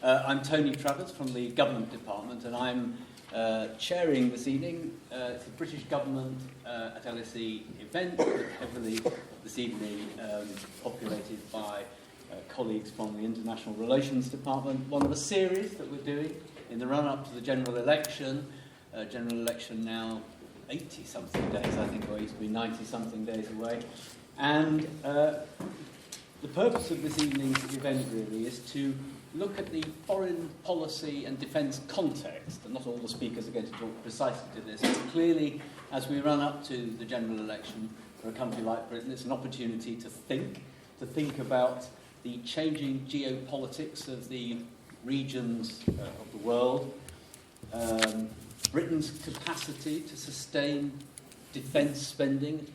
I'm Tony Travers from the Government Department, and I'm chairing this evening. It's a British Government at LSE event, heavily this evening populated by colleagues from the International Relations Department. One of a series that we're doing in the run-up to the general election. General election now 80-something days, I think, or it used to be 90-something days away. And the purpose of this evening's event really is to look at the foreign policy and defence context, and not all the speakers are going to talk precisely to this, but clearly as we run up to the general election for a country like Britain, it's an opportunity to think about the changing geopolitics of the regions of the world, Britain's capacity to sustain defence spending,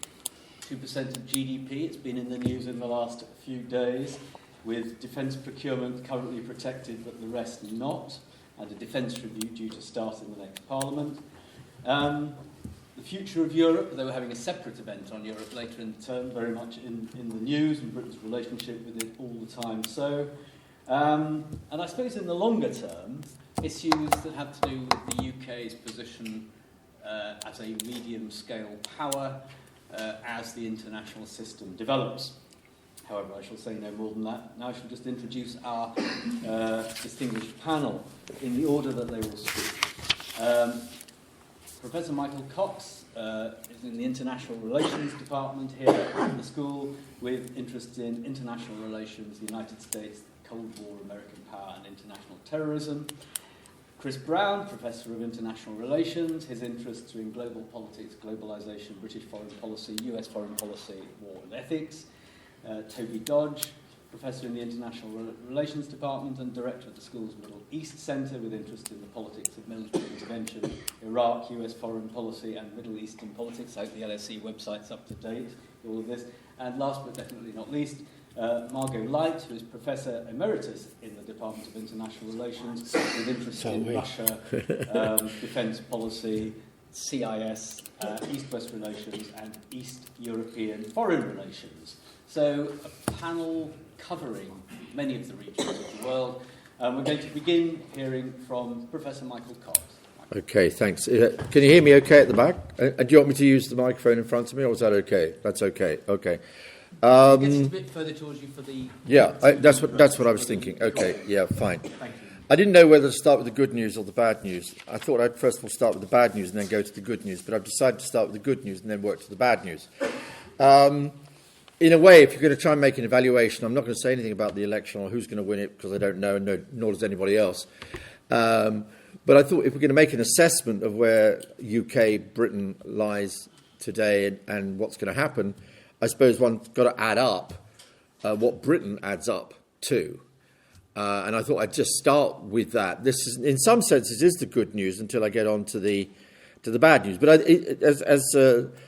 2% of GDP. It's been in the news in the last few days, with defence procurement currently protected but the rest not, and a defence review due to start in the next Parliament. The future of Europe, though we're having a separate event on Europe later in the term, very much in the news, and Britain's relationship with it all the time. So, and I suppose in the longer term, issues that have to do with the UK's position as a medium-scale power as the international system develops. However, I shall say no more than that. Now I shall just introduce our distinguished panel in the order that they will speak. Professor Michael Cox is in the International Relations Department here at the school with interest in international relations, the United States, the Cold War, American power and international terrorism. Chris Brown, Professor of International Relations, his interests are in global politics, globalisation, British foreign policy, US foreign policy, war and ethics. Toby Dodge, Professor in the International Relations Department and Director of the school's Middle East Centre with interest in the politics of military intervention, Iraq, US foreign policy and Middle Eastern politics. I hope the LSE website's up to date, all of this. And last but definitely not least, Margot Light, who is Professor Emeritus in the Department of International Relations with interest in Russia, defence policy, CIS, East-West relations and East European foreign relations. So a panel covering many of the regions of the world. We're going to begin hearing from Professor Michael Cox. Okay, thanks. Can you hear me okay at the back? Do you want me to use the microphone in front of me, or is that okay? That's okay. Okay. I guess it's a bit further towards you for the... Yeah, that's what I was thinking. Okay, yeah, fine. Thank you. I didn't know whether to start with the good news or the bad news. I thought I'd first of all start with the bad news and then go to the good news, but I've decided to start with the good news and then work to the bad news. In a way, if you're going to try and make an evaluation, I'm not going to say anything about the election or who's going to win it, because I don't know, and nor does anybody else. But I thought if we're going to make an assessment of where UK, Britain lies today and what's going to happen, I suppose one's got to add up what Britain adds up to. And I thought I'd just start with that. This is, in some senses, is the good news until I get on to the bad news. But as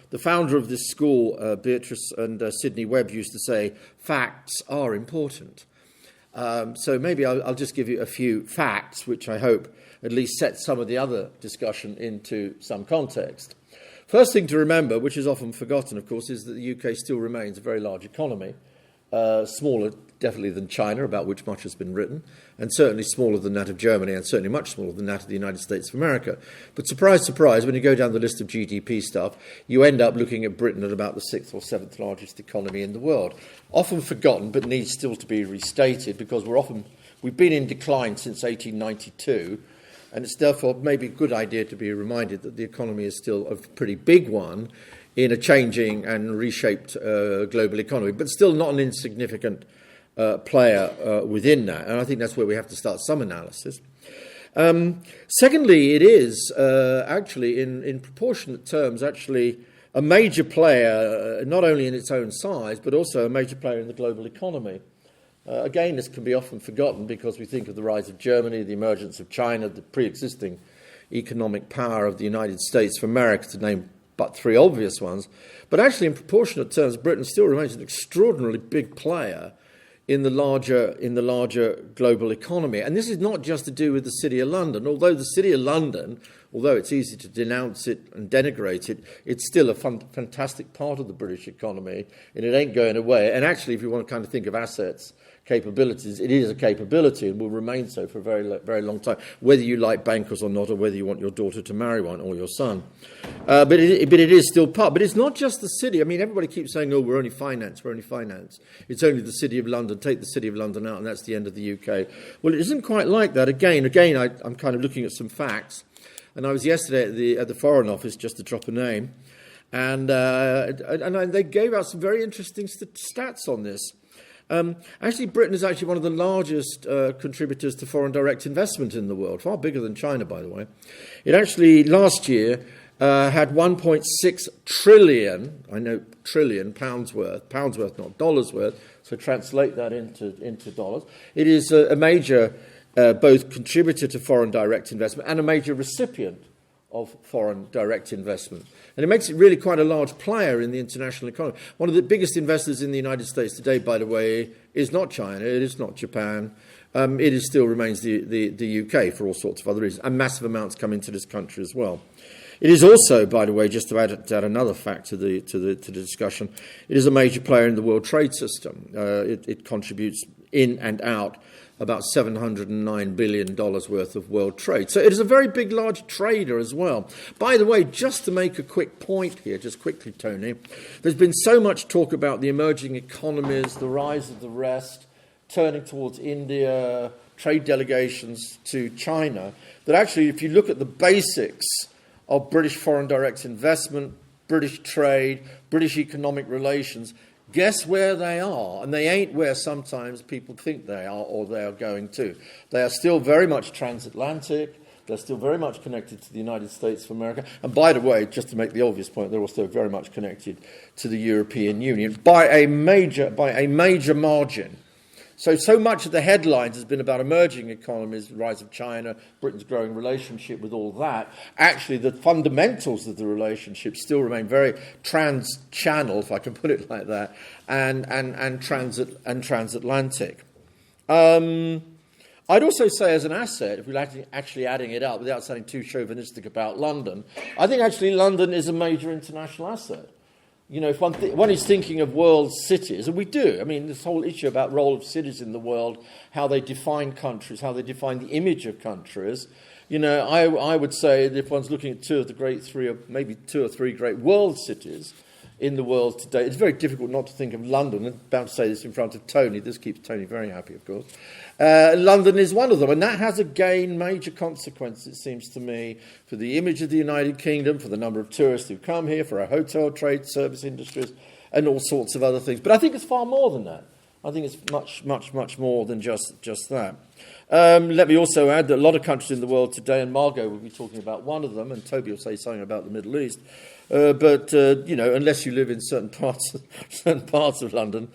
the founder of this school, Beatrice and Sidney Webb, used to say, facts are important. So maybe I'll just give you a few facts, which I hope at least set some of the other discussion into some context. First thing to remember, which is often forgotten, of course, is that the UK still remains a very large economy, smaller definitely than China, about which much has been written, and certainly smaller than that of Germany, and certainly much smaller than that of the United States of America. But surprise, surprise, when you go down the list of GDP stuff, you end up looking at Britain at about the 6th or 7th largest economy in the world. Often forgotten, but needs still to be restated, because we've been in decline since 1892, and it's therefore maybe a good idea to be reminded that the economy is still a pretty big one in a changing and reshaped global economy, but still not an insignificant player within that. And I think that's where we have to start some analysis. Secondly, it is actually, in proportionate terms, actually a major player, not only in its own size, but also a major player in the global economy. Again, this can be often forgotten because we think of the rise of Germany, the emergence of China, the pre-existing economic power of the United States of America, to name but three obvious ones. But actually, in proportionate terms, Britain still remains an extraordinarily big player in the larger global economy. And this is not just to do with the City of London, although the City of London although it's easy to denounce it and denigrate it, it's still a fantastic part of the British economy, and it ain't going away. And actually, if you want to kind of think of assets, capabilities, it is a capability and will remain so for a very, very long time, whether you like bankers or not, or whether you want your daughter to marry one or your son. But it is still part. But it's not just the city. I mean, everybody keeps saying, oh, we're only finance. It's only the City of London. Take the City of London out and that's the end of the UK. Well, it isn't quite like that. Again, I'm kind of looking at some facts. And I was yesterday at the Foreign Office, just to drop a name, and they gave out some very interesting stats on this. Actually, Britain is actually one of the largest contributors to foreign direct investment in the world, far bigger than China, by the way. It actually, last year, had 1.6 trillion, I know trillion, pounds worth, not dollars worth, so translate that into dollars. It is a major both contributor to foreign direct investment and a major recipient of foreign direct investment. And it makes it really quite a large player in the international economy. One of the biggest investors in the United States today, by the way, is not China, it is not Japan. It still remains the UK for all sorts of other reasons. And massive amounts come into this country as well. It is also, by the way, just to add another fact to the discussion, it is a major player in the world trade system. It contributes in and out about $709 billion worth of world trade. So it is a very big, large trader as well. By the way, just to make a quick point here, just quickly, Tony, there's been so much talk about the emerging economies, the rise of the rest, turning towards India, trade delegations to China, that actually, if you look at the basics of British foreign direct investment, British trade, British economic relations, guess where they are? And they ain't where sometimes people think they are or they are going to. They are still very much transatlantic. They're still very much connected to the United States of America. And by the way, just to make the obvious point, they're also very much connected to the European Union by a major margin. So much of the headlines has been about emerging economies, the rise of China, Britain's growing relationship with all that. Actually, the fundamentals of the relationship still remain very trans-channel, if I can put it like that, and transatlantic. I'd also say as an asset, if we're actually adding it up, without sounding too chauvinistic about London, I think actually London is a major international asset. You know, if one is thinking of world cities, and we do, I mean, this whole issue about role of cities in the world, how they define countries, how they define the image of countries, you know, I would say that if one's looking at two or three great world cities in the world today, it's very difficult not to think of London. I'm about to say this in front of Tony. This keeps Tony very happy, of course. London is one of them, and that has, again, major consequences, it seems to me, for the image of the United Kingdom, for the number of tourists who come here, for our hotel, trade, service industries, and all sorts of other things. But I think it's far more than that. I think it's much, much, much more than just that. Let me also add that a lot of countries in the world today, and Margot will be talking about one of them, and Toby will say something about the Middle East, but you know, unless you live in certain parts of London,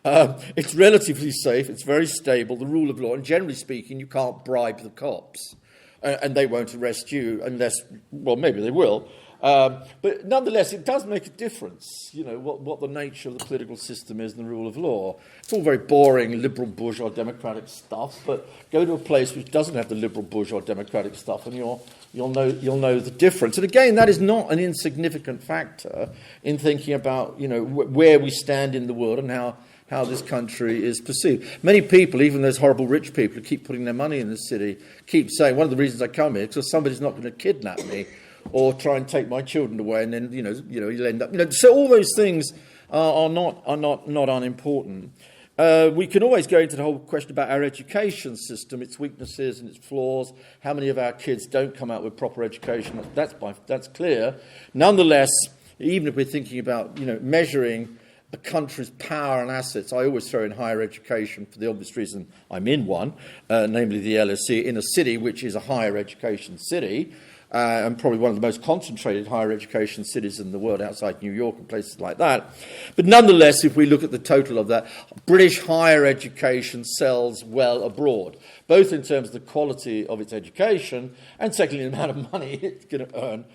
it's relatively safe, it's very stable, the rule of law, and generally speaking, you can't bribe the cops, and they won't arrest you unless, well, maybe they will. But nonetheless, it does make a difference, you know, what the nature of the political system is and the rule of law. It's all very boring, liberal bourgeois democratic stuff, but go to a place which doesn't have the liberal bourgeois democratic stuff and you'll know the difference. And again, that is not an insignificant factor in thinking about, you know, where we stand in the world and how this country is perceived. Many people, even those horrible rich people who keep putting their money in the city, keep saying, one of the reasons I come here is because somebody's not going to kidnap me or try and take my children away, and then you know you'll end up. You know, so all those things are not unimportant. We can always go into the whole question about our education system, its weaknesses and its flaws. How many of our kids don't come out with proper education? That's clear. Nonetheless, even if we're thinking about measuring a country's power and assets, I always throw in higher education for the obvious reason I'm in one, namely the LSE, in a city which is a higher education city. And probably one of the most concentrated higher education cities in the world outside New York and places like that. But nonetheless, if we look at the total of that, British higher education sells well abroad, both in terms of the quality of its education and secondly, the amount of money it's going to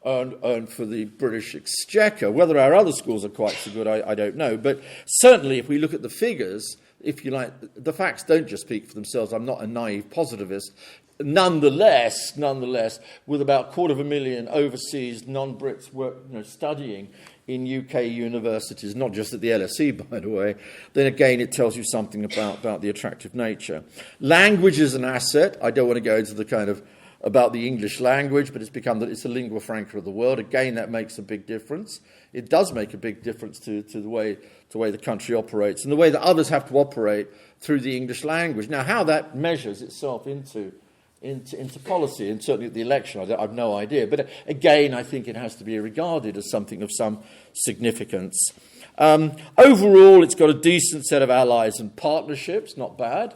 earn for the British exchequer. Whether our other schools are quite so good, I don't know. But certainly, if we look at the figures, if you like, the facts don't just speak for themselves. I'm not a naive positivist. nonetheless, with about 250,000 overseas non-Brits studying in UK universities, not just at the LSE, by the way, then again it tells you something about the attractive nature. Language is an asset. I don't want to go into the kind of about the English language, but it's a lingua franca of the world. Again, that makes a big difference. It does make a big difference to the way the country operates and the way that others have to operate through the English language. Now, how that measures itself into policy, and certainly at the election, I've no idea. But again, I think it has to be regarded as something of some significance. Overall, it's got a decent set of allies and partnerships, not bad.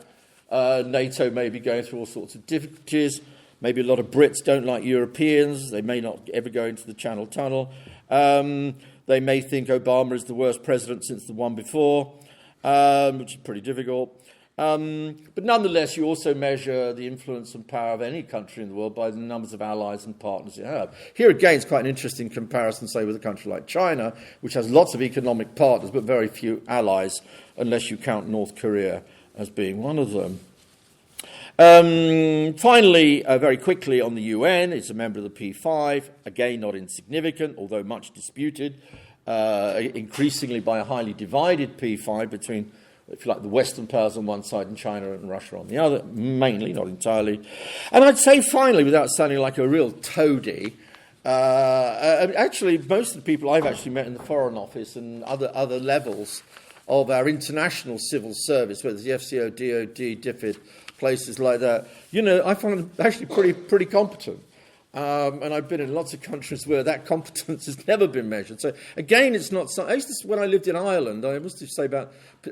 NATO may be going through all sorts of difficulties. Maybe a lot of Brits don't like Europeans. They may not ever go into the Channel Tunnel. They may think Obama is the worst president since the one before, which is pretty difficult. But nonetheless, you also measure the influence and power of any country in the world by the numbers of allies and partners you have. Here again, it's quite an interesting comparison, say, with a country like China, which has lots of economic partners but very few allies, unless you count North Korea as being one of them. Finally, very quickly on the UN, it's a member of the P5, again not insignificant, although much disputed, increasingly by a highly divided P5 between, if you like, the Western powers on one side and China and Russia on the other, mainly, not entirely. And I'd say finally, without sounding like a real toady, actually most of the people I've actually met in the Foreign Office and other levels of our international civil service, whether it's the FCO, DOD, DFID, places like that, I find them actually pretty competent. And I've been in lots of countries where that competence has never been measured. So again, it's not something. When I lived in Ireland, I must say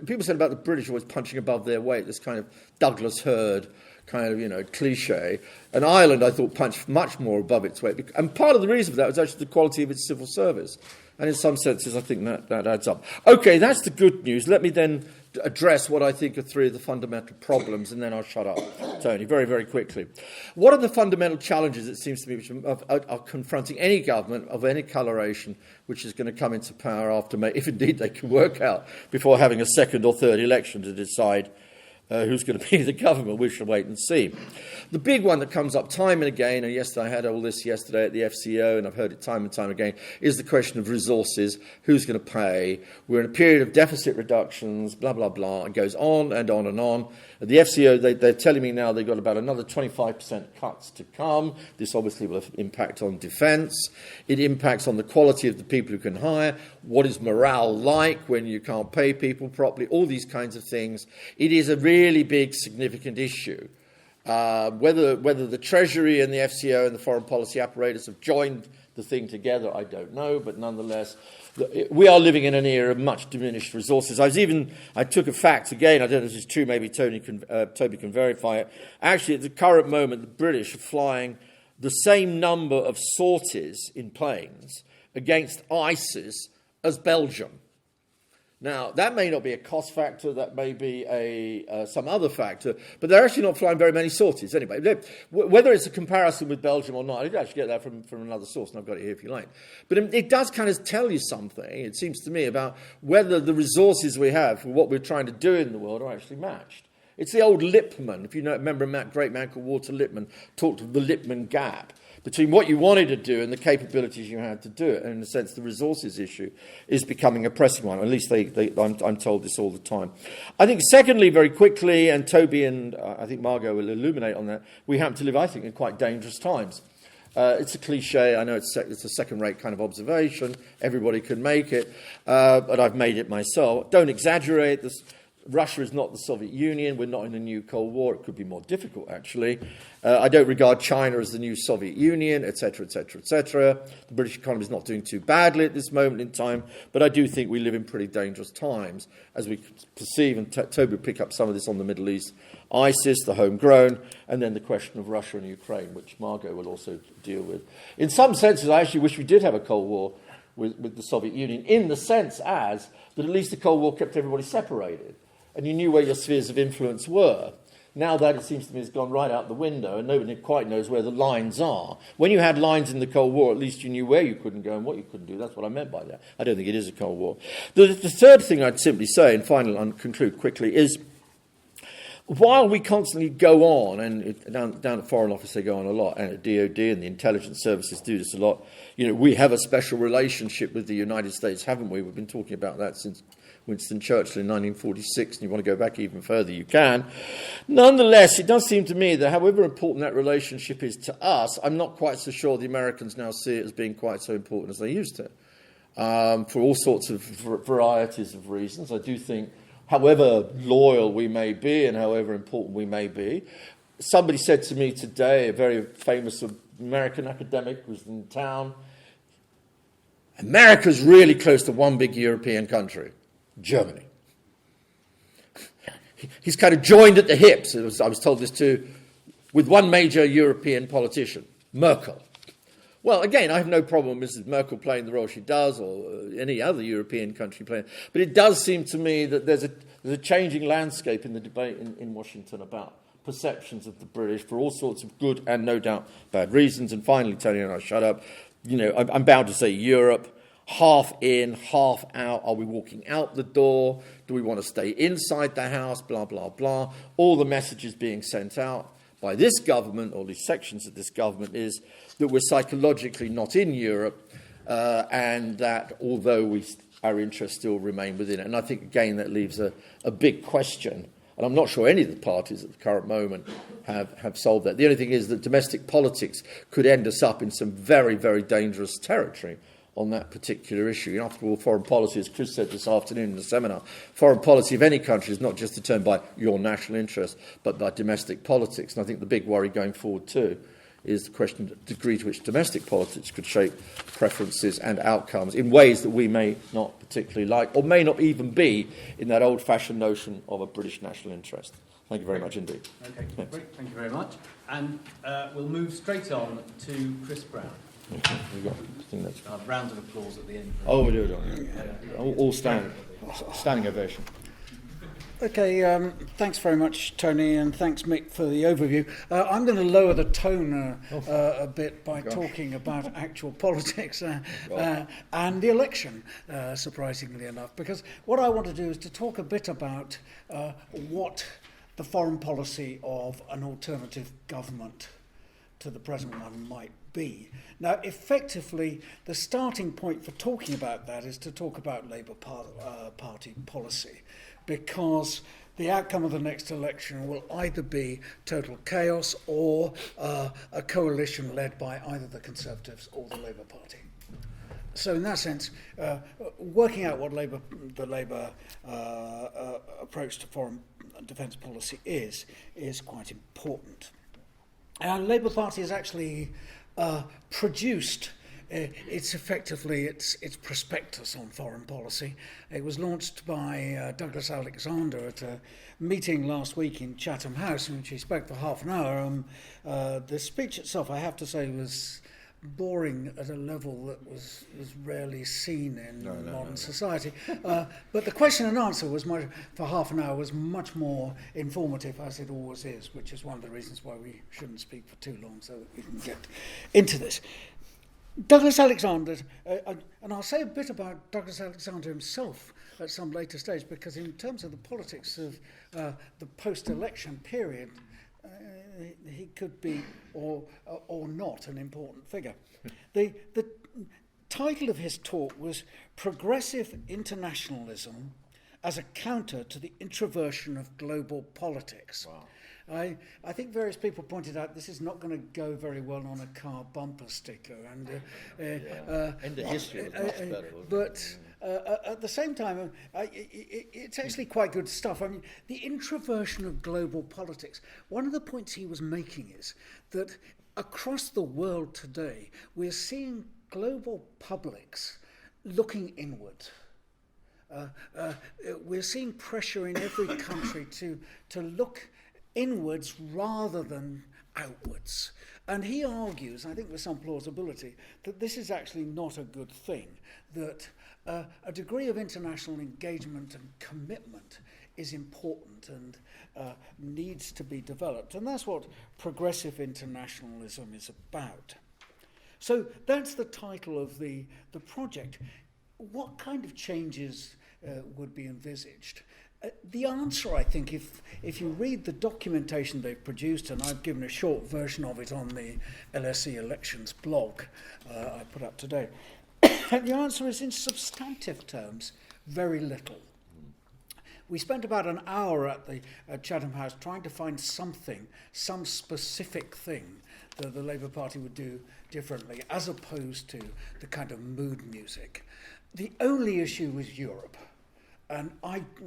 people said about the British always punching above their weight, this kind of Douglas Hurd kind of, cliche. And Ireland, I thought, punched much more above its weight. And part of the reason for that was actually the quality of its civil service. And in some senses, I think that adds up. Okay, that's the good news. Let me then address what I think are three of the fundamental problems, and then I'll shut up, Tony, very, very quickly. What are the fundamental challenges, it seems to me, which are confronting any government of any coloration which is going to come into power after May, if indeed they can work out, before having a second or third election to decide who's going to be the government? We shall wait and see. The big one that comes up time and again, and I had all this yesterday at the FCO, and I've heard it time and time again, is the question of resources. Who's going to pay? We're in a period of deficit reductions, blah, blah, blah. It goes on and on and on. At the FCO, they're telling me now they've got about another 25% cuts to come. This obviously will impact on defence. It impacts on the quality of the people who can hire. What is morale like when you can't pay people properly? All these kinds of things. It is a really big, significant issue. Whether the Treasury and the FCO and the foreign policy apparatus have joined the thing together, I don't know, but nonetheless, we are living in an era of much diminished resources. I took a fact again, I don't know if this is true, maybe Toby can verify it. Actually, at the current moment, the British are flying the same number of sorties in planes against ISIS as Belgium. Now, that may not be a cost factor, that may be some other factor, but they're actually not flying very many sorties anyway. Whether it's a comparison with Belgium or not, I did actually get that from another source, and I've got it here if you like. But it does kind of tell you something, it seems to me, about whether the resources we have for what we're trying to do in the world are actually matched. It's the old Lippmann, if you remember a great man called Walter Lippmann, talked of the Lippmann gap between what you wanted to do and the capabilities you had to do it. And in a sense, the resources issue is becoming a pressing one. At least I'm told this all the time. I think, secondly, very quickly, and Toby and I think Margot will illuminate on that, we happen to live, I think, in quite dangerous times. It's a cliche. I know it's a second-rate kind of observation. Everybody can make it, but I've made it myself. Don't exaggerate. Russia is not the Soviet Union. We're not in a new Cold War. It could be more difficult, actually. I don't regard China as the new Soviet Union, etc., etc., etc. The British economy is not doing too badly at this moment in time, but I do think we live in pretty dangerous times, as we perceive, and Toby will pick up some of this on the Middle East, ISIS, the homegrown, and then the question of Russia and Ukraine, which Margot will also deal with. In some senses, I actually wish we did have a Cold War with the Soviet Union, in the sense as that at least the Cold War kept everybody separated, and you knew where your spheres of influence were. Now that, it seems to me, has gone right out the window, and nobody quite knows where the lines are. When you had lines in the Cold War, at least you knew where you couldn't go and what you couldn't do. That's what I meant by that. I don't think it is a Cold War. The third thing I'd simply say, and finally I'll conclude quickly, is while we constantly go on, and down at Foreign Office they go on a lot, and at DOD and the intelligence services do this a lot, we have a special relationship with the United States, haven't we? We've been talking about that since Winston Churchill in 1946, and you want to go back even further, you can. Nonetheless, it does seem to me that however important that relationship is to us, I'm not quite so sure the Americans now see it as being quite so important as they used to, for all sorts of varieties of reasons. I do think, however loyal we may be and however important we may be, somebody said to me today, a very famous American academic was in town, America's really close to one big European country. Germany. He's kind of joined at the hips, I was told this too, with one major European politician, Merkel. Well, again, I have no problem with Mrs. Merkel playing the role she does, or any other European country playing. But it does seem to me that there's a changing landscape in the debate in Washington about perceptions of the British for all sorts of good and no doubt bad reasons. And finally, Tony, and I'll shut up, I'm bound to say Europe. Half in, half out. Are we walking out the door? Do we want to stay inside the house? Blah, blah, blah. All the messages being sent out by this government, or these sections of this government, is that we're psychologically not in Europe, and that although our interests still remain within it. And I think, again, that leaves a big question. And I'm not sure any of the parties at the current moment have solved that. The only thing is that domestic politics could end us up in some very, very dangerous territory on that particular issue. After all, foreign policy, as Chris said this afternoon in the seminar, foreign policy of any country is not just determined by your national interest, but by domestic politics. And I think the big worry going forward too is the question of the degree to which domestic politics could shape preferences and outcomes in ways that we may not particularly like, or may not even be in that old-fashioned notion of a British national interest. Thank you very much indeed. Okay, great. Thank you very much. And we'll move straight on to Chris Brown. Round of applause at the end. Oh, we do it. All standing ovation. Okay, thanks very much, Tony, and thanks, Mick, for the overview. I'm going to lower the tone a bit by talking about actual politics and the election, surprisingly enough, because what I want to do is to talk a bit about what the foreign policy of an alternative government to the present one might be. Now, effectively, the starting point for talking about that is to talk about Labour Party policy, because the outcome of the next election will either be total chaos or a coalition led by either the Conservatives or the Labour Party. So in that sense, working out what the Labour approach to foreign defence policy is quite important. Our Labour Party has actually produced its prospectus on foreign policy. It was launched by Douglas Alexander at a meeting last week in Chatham House, in which he spoke for half an hour. The speech itself, I have to say, was boring at a level that was rarely seen in modern society. But the question and answer for half an hour was much more informative, as it always is, which is one of the reasons why we shouldn't speak for too long, so that we can get into this. Douglas Alexander, and I'll say a bit about Douglas Alexander himself at some later stage, because in terms of the politics of the post-election period, he could be or not an important figure. The title of his talk was Progressive Internationalism as a Counter to the Introversion of Global Politics. Wow. I think various people pointed out this is not going to go very well on a car bumper sticker. And the history was much better. But at the same time, it's actually quite good stuff. I mean, the introversion of global politics. One of the points he was making is that across the world today, we're seeing global publics looking inward. We're seeing pressure in every country to look inwards rather than outwards. And he argues, I think with some plausibility, that this is actually not a good thing, that a degree of international engagement and commitment is important and needs to be developed. And that's what progressive internationalism is about. So that's the title of the project. What kind of changes would be envisaged? The answer, I think, if you read the documentation they've produced, and I've given a short version of it on the LSE elections blog I put up today, the answer is, in substantive terms, very little. We spent about an hour at Chatham House trying to find some specific thing that the Labour Party would do differently, as opposed to the kind of mood music. The only issue was Europe. And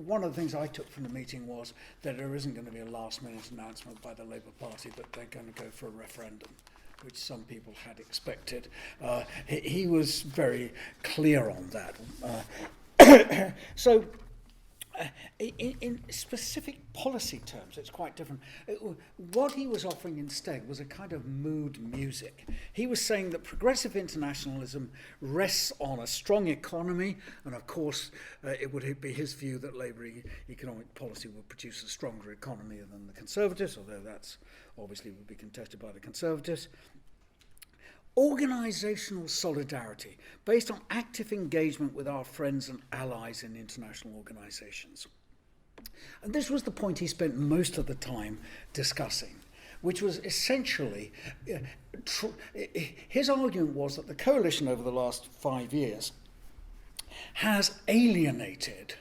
one of the things I took from the meeting was that there isn't going to be a last-minute announcement by the Labour Party that they're going to go for a referendum, which some people had expected. He was very clear on that. So, in specific policy terms, it's quite different. What he was offering instead was a kind of mood music. He was saying that progressive internationalism rests on a strong economy, and of course it would be his view that Labour economic policy would produce a stronger economy than the Conservatives, although that's obviously would be contested by the Conservatives. Organisational solidarity, based on active engagement with our friends and allies in international organisations. And this was the point he spent most of the time discussing, which was essentially, his argument was that the coalition over the last 5 years has alienated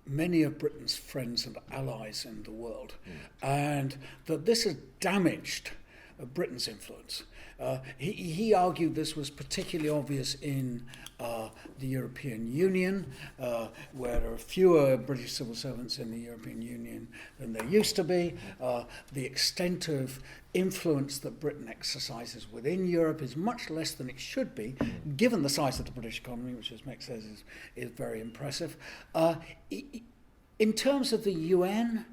many of Britain's friends and allies in the world, and that this has damaged Britain's influence. He argued this was particularly obvious in the European Union, where there are fewer British civil servants in the European Union than there used to be. The extent of influence that Britain exercises within Europe is much less than it should be, given the size of the British economy, which, as Mick says, is very impressive. In terms of the UN,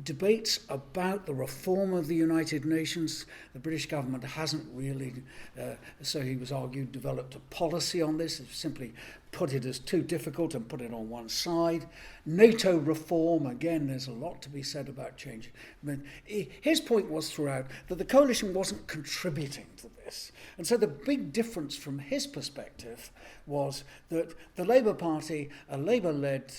debates about the reform of the United Nations, the British government hasn't really, so he was argued, developed a policy on this. It's simply put it as too difficult and put it on one side. NATO reform, again, there's a lot to be said about change. I mean, his point was throughout that the coalition wasn't contributing to this. And so the big difference from his perspective was that the Labour Party, a Labour-led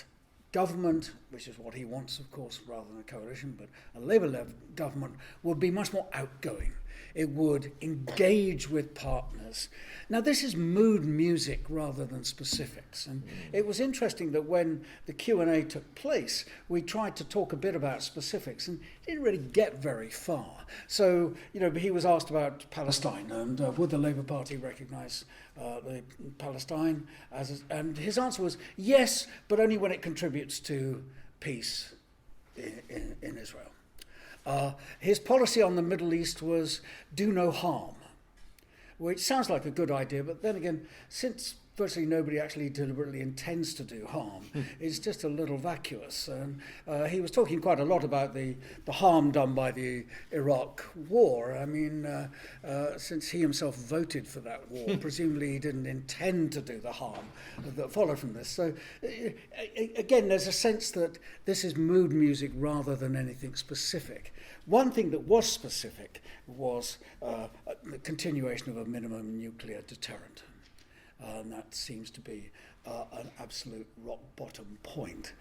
government, which is what he wants, of course, rather than a coalition, but a Labour-led government would be much more outgoing. It would engage with partners. Now, this is mood music rather than specifics. And it was interesting that when the Q&A took place, we tried to talk a bit about specifics and didn't really get very far. So, he was asked about Palestine and would the Labour Party recognise Palestine and his answer was yes, but only when it contributes to peace in Israel. His policy on the Middle East was do no harm, which sounds like a good idea, but then again, since virtually nobody actually deliberately intends to do harm, it's just a little vacuous. And he was talking quite a lot about the harm done by the Iraq war. I mean, since he himself voted for that war, presumably he didn't intend to do the harm that followed from this. So again, there's a sense that this is mood music rather than anything specific. One thing that was specific was the continuation of a minimum nuclear deterrent. And that seems to be an absolute rock bottom point.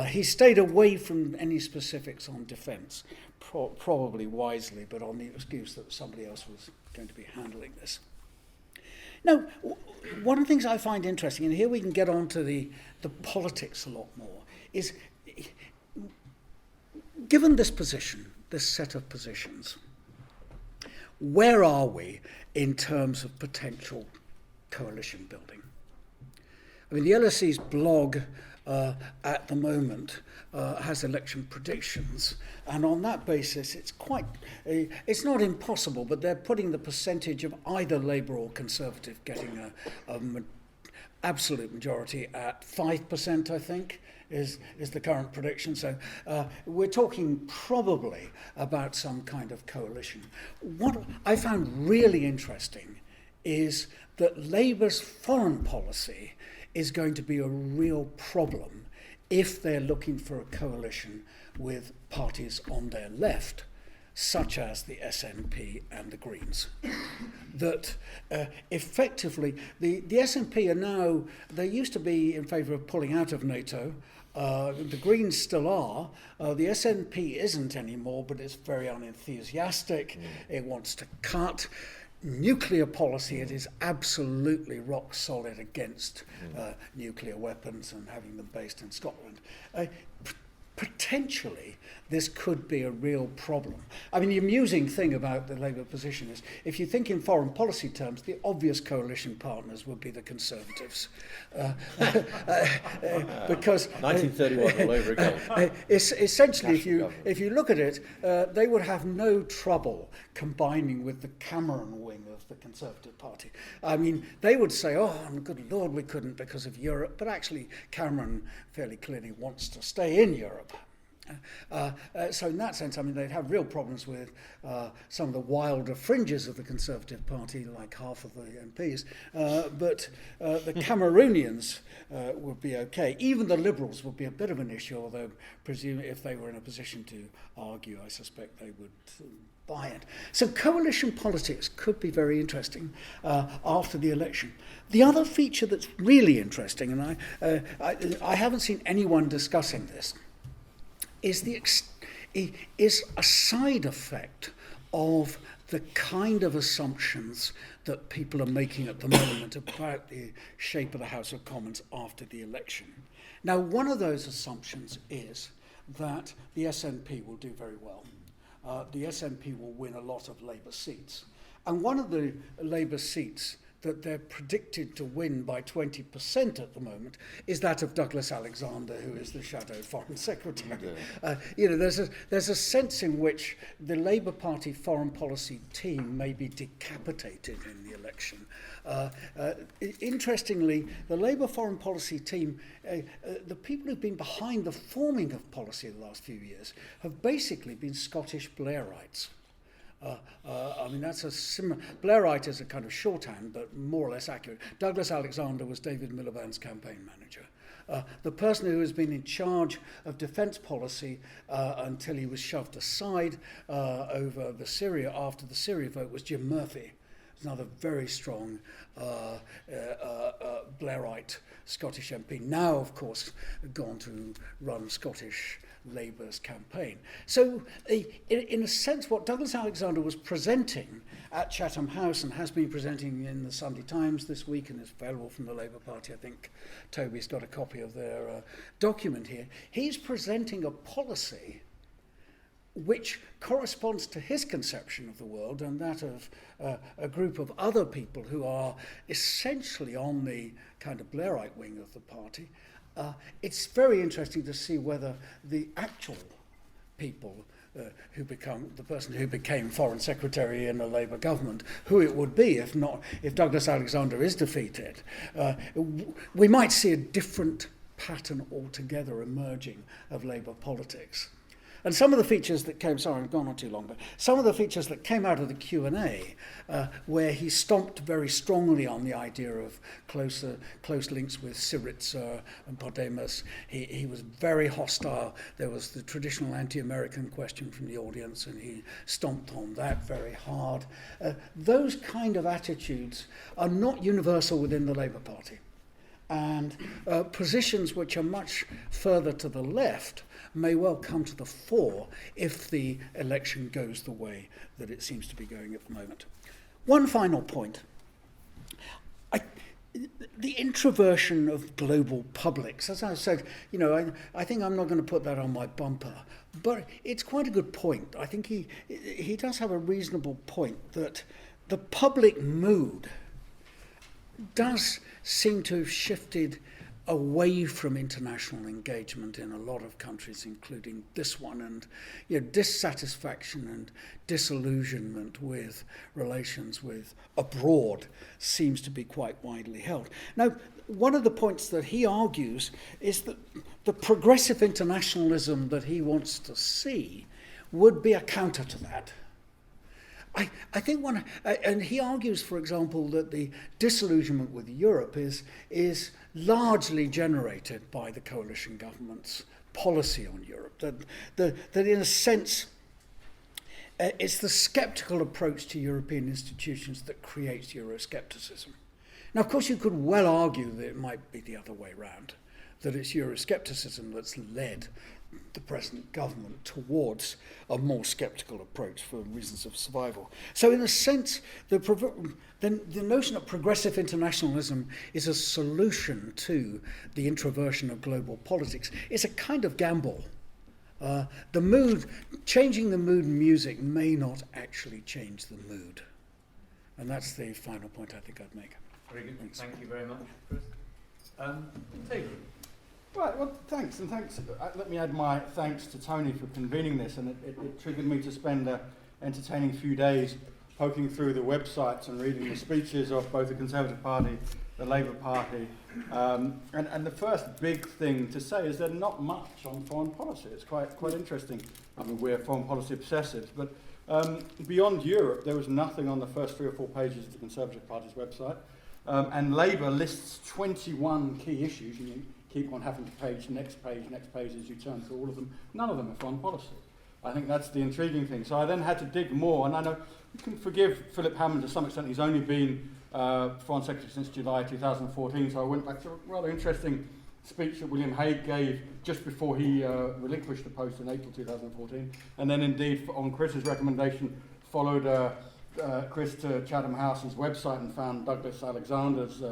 He stayed away from any specifics on defence, probably wisely, but on the excuse that somebody else was going to be handling this. Now, one of the things I find interesting, and here we can get on to the politics a lot more, is given this position, this set of positions, where are we in terms of potential coalition building? I mean, the LSE's blog at the moment has election predictions, and on that basis it's not impossible, but they're putting the percentage of either Labour or Conservative getting an absolute majority at 5%, I think, is the current prediction. So we're talking probably about some kind of coalition. What I found really interesting is that Labour's foreign policy is going to be a real problem if they're looking for a coalition with parties on their left, such as the SNP and the Greens. That effectively, the SNP are now, they used to be in favour of pulling out of NATO. The Greens still are. The SNP isn't anymore, but it's very unenthusiastic. It wants to cut. Nuclear policy, it is absolutely rock solid against nuclear weapons and having them based in Scotland. Potentially, this could be a real problem. I mean, the amusing thing about the Labour position is, if you think in foreign policy terms, the obvious coalition partners would be the Conservatives. Because 1931 all over again. Essentially, if you look at it, they would have no trouble combining with the Cameron wing of the Conservative Party. I mean, they would say, oh, good Lord, we couldn't because of Europe, but actually Cameron fairly clearly wants to stay in Europe. So in that sense, I mean, they'd have real problems with some of the wilder fringes of the Conservative Party, like half of the MPs. But the Cameroonians would be okay. Even the Liberals would be a bit of an issue, although presumably if they were in a position to argue, I suspect they would buy it. So coalition politics could be very interesting after the election. The other feature that's really interesting, and I haven't seen anyone discussing this, is a side effect of the kind of assumptions that people are making at the moment about the shape of the House of Commons after the election. Now, one of those assumptions is that the SNP will do very well. The SNP will win a lot of Labour seats. And one of the Labour seats that they're predicted to win by 20% at the moment is that of Douglas Alexander, who is the shadow foreign secretary. There's a sense in which the Labour Party foreign policy team may be decapitated in the election. Interestingly, the Labour foreign policy team, the people who've been behind the forming of policy in the last few years, have basically been Scottish Blairites. I mean, that's a similar... Blairite is a kind of shorthand, but more or less accurate. Douglas Alexander was David Miliband's campaign manager. The person who has been in charge of defence policy until he was shoved aside over the Syria, after the Syria vote, was Jim Murphy. Another very strong Blairite Scottish MP. Now, of course, gone to run Scottish Labour's campaign. So, in a sense, what Douglas Alexander was presenting at Chatham House and has been presenting in the Sunday Times this week and is available from the Labour Party, I think Toby's got a copy of their document here, he's presenting a policy which corresponds to his conception of the world and that of a group of other people who are essentially on the kind of Blairite wing of the party. It's very interesting to see whether the actual people who become the person who became Foreign Secretary in a Labour government, who it would be if Douglas Alexander is defeated. We might see a different pattern altogether emerging of Labour politics. And some of the features that came, sorry, I've gone on too long, but some of the features that came out of the Q&A, where he stomped very strongly on the idea of close links with Syriza and Podemos. He was very hostile. There was the traditional anti-American question from the audience, and he stomped on that very hard. Those kind of attitudes are not universal within the Labour Party. And positions which are much further to the left may well come to the fore if the election goes the way that it seems to be going at the moment. One final point. The introversion of global publics, as I said, I think I'm not going to put that on my bumper, but it's quite a good point. I think he does have a reasonable point that the public mood does seem to have shifted away from international engagement in a lot of countries, including this one, and dissatisfaction and disillusionment with relations with abroad seems to be quite widely held. Now, one of the points that he argues is that the progressive internationalism that he wants to see would be a counter to that. I think and he argues, for example, that the disillusionment with Europe is largely generated by the coalition government's policy on Europe. That in a sense, It's the sceptical approach to European institutions that creates Euroscepticism. Now, of course, you could well argue that it might be the other way round, that it's Euroscepticism that's led the present government towards a more sceptical approach for reasons of survival. So in a sense, the notion of progressive internationalism is a solution to the introversion of global politics. It's a kind of gamble. Changing the mood in music may not actually change the mood. And that's the final point I think I'd make. Very good. Thanks. Thank you very much, Chris. Toby. Right, well, thanks. Let me add my thanks to Tony for convening this, and it triggered me to spend an entertaining few days poking through the websites and reading the speeches of both the Conservative Party, the Labour Party, and the first big thing to say is there's not much on foreign policy. It's quite interesting. I mean, we're foreign policy obsessives, but beyond Europe, there was nothing on the first 3 or 4 pages of the Conservative Party's website, and Labour lists 21 key issues, and you keep on having to next page as you turn through all of them. None of them are foreign policy. I think that's the intriguing thing. So I then had to dig more, and I know you can forgive Philip Hammond to some extent. He's only been Foreign Secretary since July 2014, so I went back to a rather interesting speech that William Hague gave just before he relinquished the post in April 2014, and then indeed, on Chris's recommendation, followed Chris to Chatham House's website and found Douglas Alexander's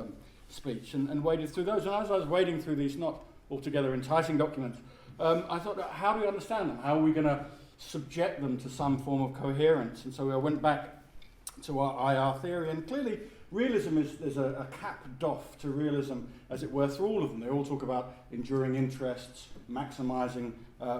speech and waded through those. And as I was wading through these not altogether enticing documents, I thought, how do we understand them? How are we going to subject them to some form of coherence? And so I went back to our IR theory, and clearly realism is a cap doff to realism, as it were, through all of them. They all talk about enduring interests, maximising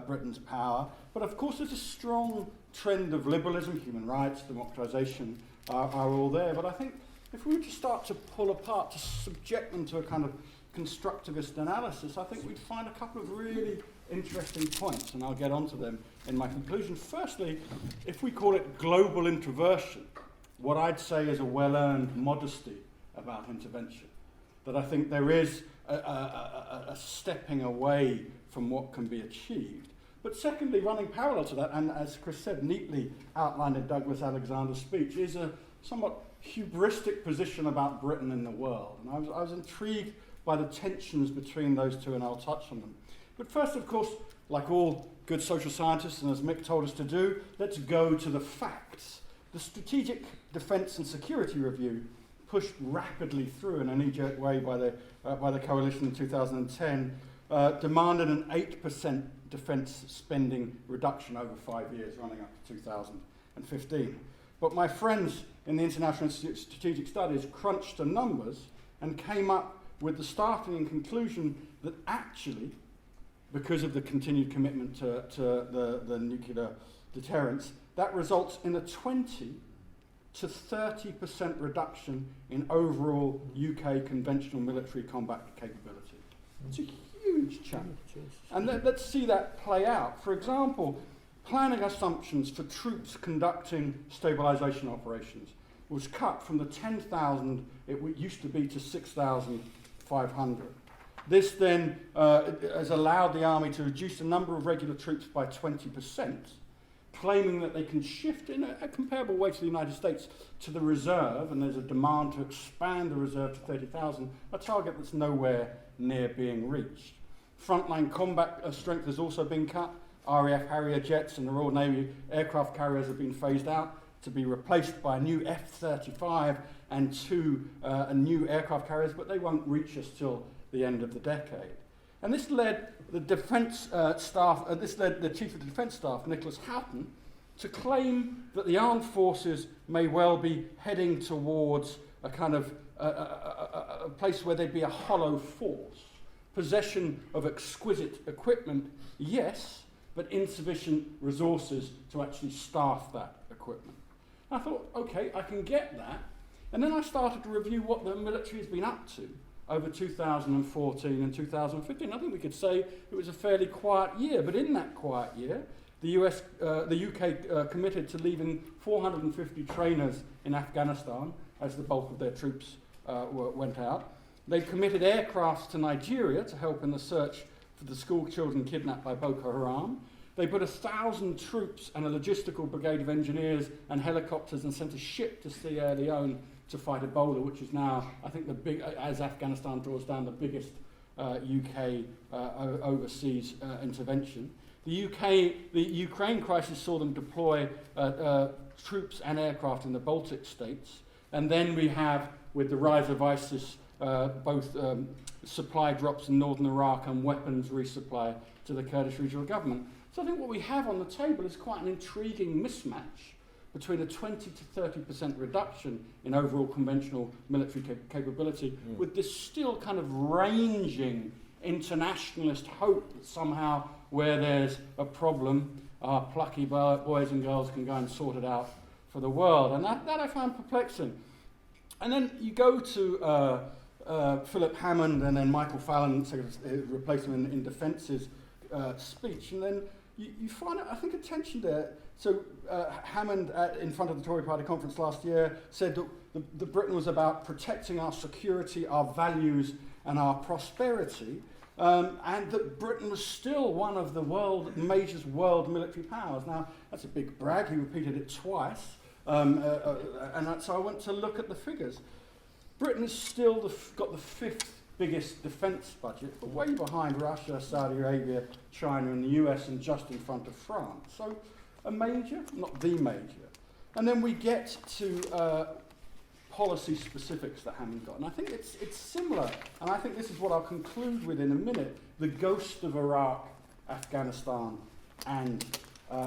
Britain's power, but of course there's a strong trend of liberalism, human rights, democratisation are all there. But I think if we were to start to pull apart, to subject them to a kind of constructivist analysis, I think we'd find a couple of really interesting points, and I'll get onto them in my conclusion. Firstly, if we call it global introversion, what I'd say is a well-earned modesty about intervention, that I think there is a stepping away from what can be achieved. But secondly, running parallel to that, and as Chris said, neatly outlined in Douglas Alexander's speech, is a somewhat hubristic position about Britain in the world. And I was intrigued by the tensions between those two, and I'll touch on them. But first, of course, like all good social scientists, and as Mick told us to do, let's go to the facts. The Strategic Defence and Security Review, pushed rapidly through in a knee-jerk way by the coalition in 2010, demanded an 8% defence spending reduction over 5 years, running up to 2015. But my friends in the International Institute of Strategic Studies crunched the numbers and came up with the startling conclusion that actually, because of the continued commitment to the nuclear deterrence, that results in a 20 to 30% reduction in overall UK conventional military combat capability. It's a huge chunk. And let's see that play out. For example, planning assumptions for troops conducting stabilisation operations was cut from the 10,000 it used to be to 6,500. This then has allowed the army to reduce the number of regular troops by 20%, claiming that they can shift in a comparable way to the United States to the reserve, and there's a demand to expand the reserve to 30,000, a target that's nowhere near being reached. Frontline combat strength has also been cut. RAF Harrier jets and the Royal Navy aircraft carriers have been phased out to be replaced by a new F-35 and 2 new aircraft carriers, but they won't reach us till the end of the decade. And this led the defence staff, this led the Chief of Defence Staff, Nicholas Houghton, to claim that the armed forces may well be heading towards a kind of a place where there'd be a hollow force, possession of exquisite equipment, yes, but insufficient resources to actually staff that equipment. I thought, okay, I can get that. And then I started to review what the military has been up to over 2014 and 2015. I think we could say it was a fairly quiet year, but in that quiet year, the UK committed to leaving 450 trainers in Afghanistan as the bulk of their troops went out. They committed aircraft to Nigeria to help in the search for the school children kidnapped by Boko Haram. They put 1,000 troops and a logistical brigade of engineers and helicopters and sent a ship to Sierra Leone to fight Ebola, which is now, I think, as Afghanistan draws down, the biggest UK overseas intervention. The Ukraine crisis saw them deploy troops and aircraft in the Baltic states. And then we have, with the rise of ISIS, both supply drops in northern Iraq and weapons resupply to the Kurdish regional government. So I think what we have on the table is quite an intriguing mismatch between a 20 to 30% reduction in overall conventional military capability with this still kind of ranging internationalist hope that somehow where there's a problem, our plucky boys and girls can go and sort it out for the world. And that I find perplexing. And then you go to Philip Hammond and then Michael Fallon, replace him in Defence's speech, and then you find, I think, a tension there. So Hammond, in front of the Tory Party conference last year, said that the Britain was about protecting our security, our values, and our prosperity, and that Britain was still one of the major world military powers. Now, that's a big brag. He repeated it twice, and so I went to look at the figures. Britain is still got the 5th biggest defence budget, but way behind Russia, Saudi Arabia, China, and the US, and just in front of France. So a major, not the major. And then we get to policy specifics that Hammond got. And I think it's similar, and I think this is what I'll conclude with in a minute, the ghost of Iraq, Afghanistan, and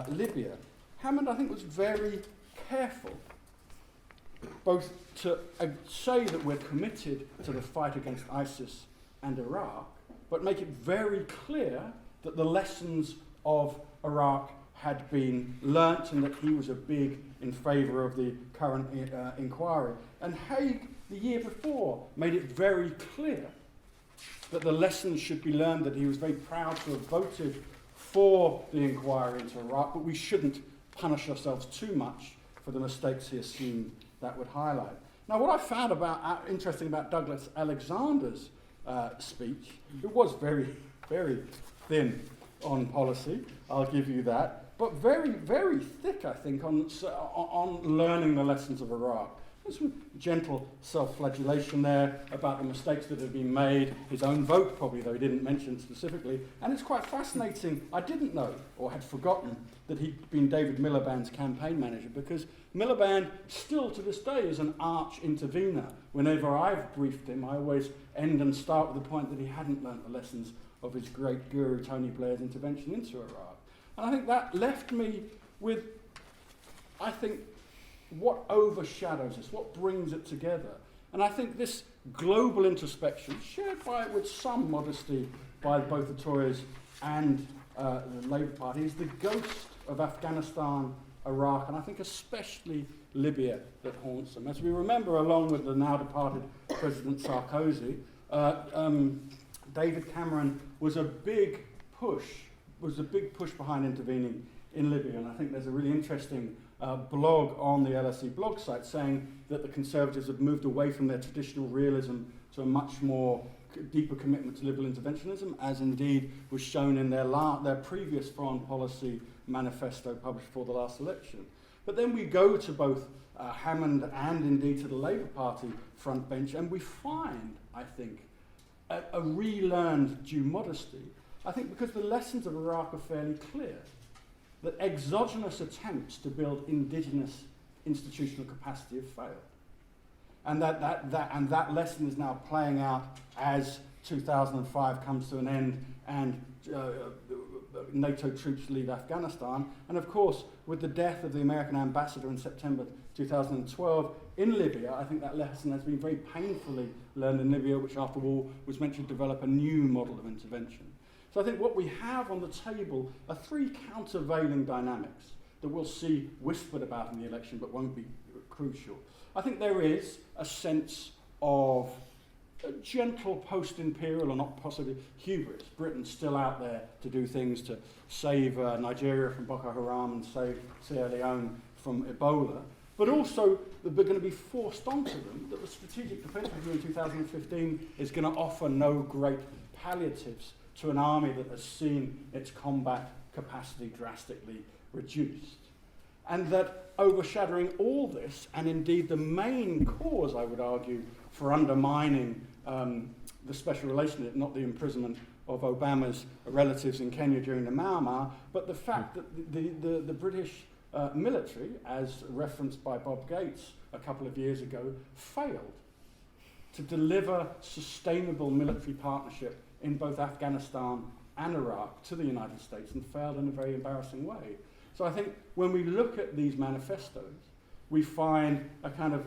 Libya. Hammond, I think, was very careful both to say that we're committed to the fight against ISIS and Iraq, but make it very clear that the lessons of Iraq had been learnt and that he was in favour of the current inquiry. And Haig, the year before, made it very clear that the lessons should be learned, that he was very proud to have voted for the inquiry into Iraq, but we shouldn't punish ourselves too much for the mistakes he assumed that would highlight. Now, what I found interesting about Douglas Alexander's speech, it was very, very thin on policy, I'll give you that, but very, very thick, I think, on learning the lessons of Iraq. There's some gentle self-flagellation there about the mistakes that had been made, his own vote probably, though he didn't mention specifically. And it's quite fascinating. I didn't know, or had forgotten, that he'd been David Miliband's campaign manager, because Miliband still to this day is an arch intervener. Whenever I've briefed him, I always end and start with the point that he hadn't learnt the lessons of his great guru Tony Blair's intervention into Iraq. And I think that left me with, I think, what overshadows this, what brings it together. And I think this global introspection, shared with some modesty by both the Tories and the Labour Party, is the ghost of Afghanistan, Iraq, and I think especially Libya that haunts them. As we remember, along with the now departed President Sarkozy, David Cameron was a big push behind intervening in Libya. And I think there's a really interesting blog on the LSE blog site saying that the Conservatives have moved away from their traditional realism to a much more deeper commitment to liberal interventionism, as indeed was shown in their previous foreign policy manifesto published before the last election. But then we go to both Hammond and indeed to the Labour Party front bench, and we find, I think, a relearned due modesty. I think because the lessons of Iraq are fairly clear, that exogenous attempts to build indigenous institutional capacity have failed. And that lesson is now playing out as 2005 comes to an end and NATO troops leave Afghanistan. And of course, with the death of the American ambassador in September 2012 in Libya, I think that lesson has been very painfully learned in Libya, which after all was meant to develop a new model of intervention. So I think what we have on the table are three countervailing dynamics that we'll see whispered about in the election but won't be crucial. I think there is a sense of a gentle post-imperial, or not possibly hubris. Britain's still out there to do things to save Nigeria from Boko Haram and save Sierra Leone from Ebola. But also, they're going to be forced onto them that the Strategic Defence Review in 2015 is going to offer no great palliatives to an army that has seen its combat capacity drastically reduced. And that overshadowing all this, and indeed the main cause, I would argue, for undermining the special relationship, not the imprisonment of Obama's relatives in Kenya during the Mau Mau, but the fact that the British military, as referenced by Bob Gates a couple of years ago, failed to deliver sustainable military partnership in both Afghanistan and Iraq to the United States, and failed in a very embarrassing way. So I think when we look at these manifestos, we find a kind of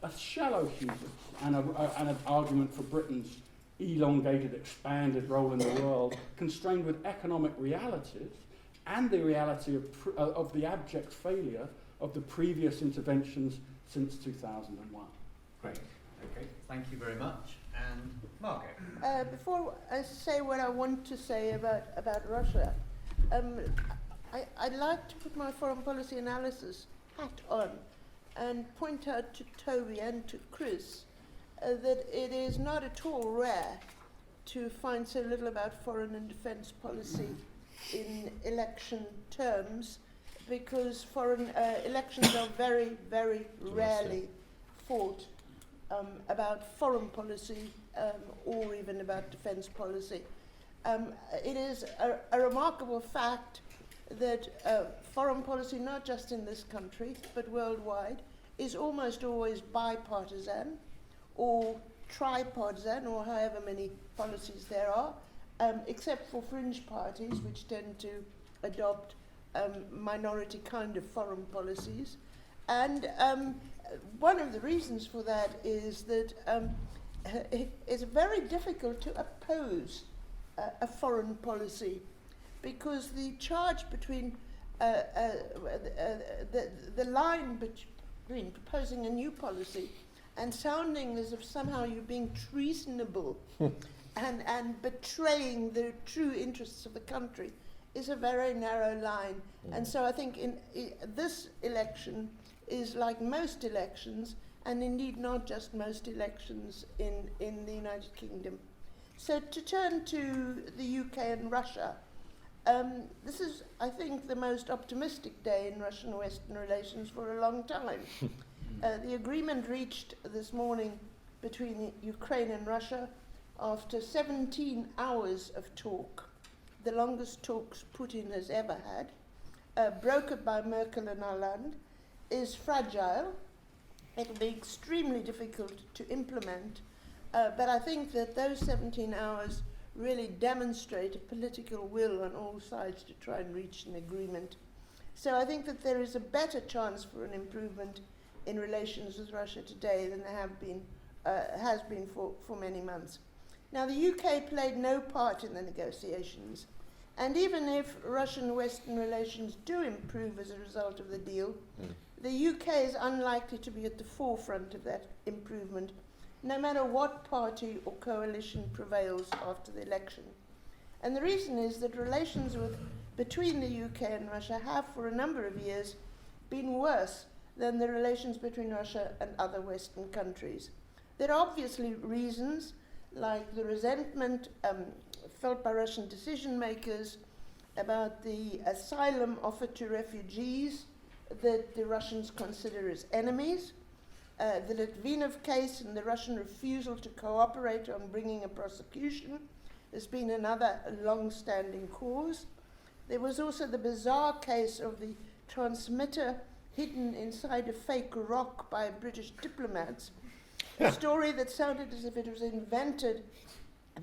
a shallow hubris and an argument for Britain's elongated, expanded role in the world, constrained with economic realities and the reality of the abject failure of the previous interventions since 2001. Great. Okay. Thank you very much. And Margot. Before I say what I want to say about Russia, I'd like to put my foreign policy analysis hat on and point out to Toby and to Chris that it is not at all rare to find so little about foreign and defence policy in election terms, because foreign elections are very, very rarely fought about foreign policy or even about defence policy. It is a remarkable fact that foreign policy, not just in this country, but worldwide, is almost always bipartisan or tripartisan, or however many policies there are, except for fringe parties, which tend to adopt minority kind of foreign policies. And one of the reasons for that is that it's very difficult to oppose a foreign policy, because the charge between the line between proposing a new policy and sounding as if somehow you're being treasonable and betraying the true interests of the country is a very narrow line. And so I think this election is like most elections, and indeed not just most elections in the United Kingdom. So to turn to the UK and Russia, this is, I think, the most optimistic day in Russian-Western relations for a long time. The agreement reached this morning between Ukraine and Russia after 17 hours of talk, the longest talks Putin has ever had, brokered by Merkel and Hollande, is fragile. It will be extremely difficult to implement, but I think that those 17 hours really demonstrate a political will on all sides to try and reach an agreement. So I think that there is a better chance for an improvement in relations with Russia today than there has been for many months. Now, the UK played no part in the negotiations, and even if Russian-Western relations do improve as a result of the deal, the UK is unlikely to be at the forefront of that improvement, no matter what party or coalition prevails after the election. And the reason is that relations between the UK and Russia have, for a number of years, been worse than the relations between Russia and other Western countries. There are obviously reasons, like the resentment felt by Russian decision makers about the asylum offered to refugees that the Russians consider as enemies, the Litvinov case and the Russian refusal to cooperate on bringing a prosecution has been another long-standing cause. There was also the bizarre case of the transmitter hidden inside a fake rock by British diplomats, a story that sounded as if it was invented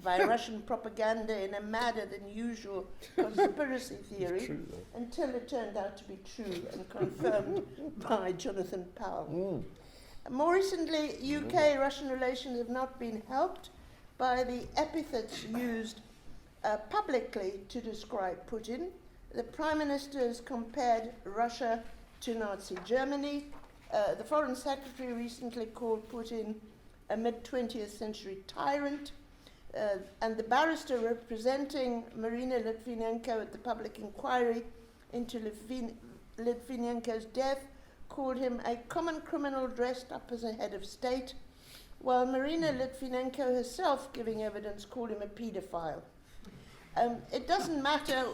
by Russian propaganda in a madder than usual conspiracy theory, until it turned out to be true and confirmed by Jonathan Powell. More recently, UK-Russian relations have not been helped by the epithets used publicly to describe Putin. The Prime Minister has compared Russia to Nazi Germany. The Foreign Secretary recently called Putin a mid-20th century tyrant. And the barrister representing Marina Litvinenko at the public inquiry into Litvinenko's death called him a common criminal dressed up as a head of state, while Marina Litvinenko herself, giving evidence, called him a paedophile. It doesn't matter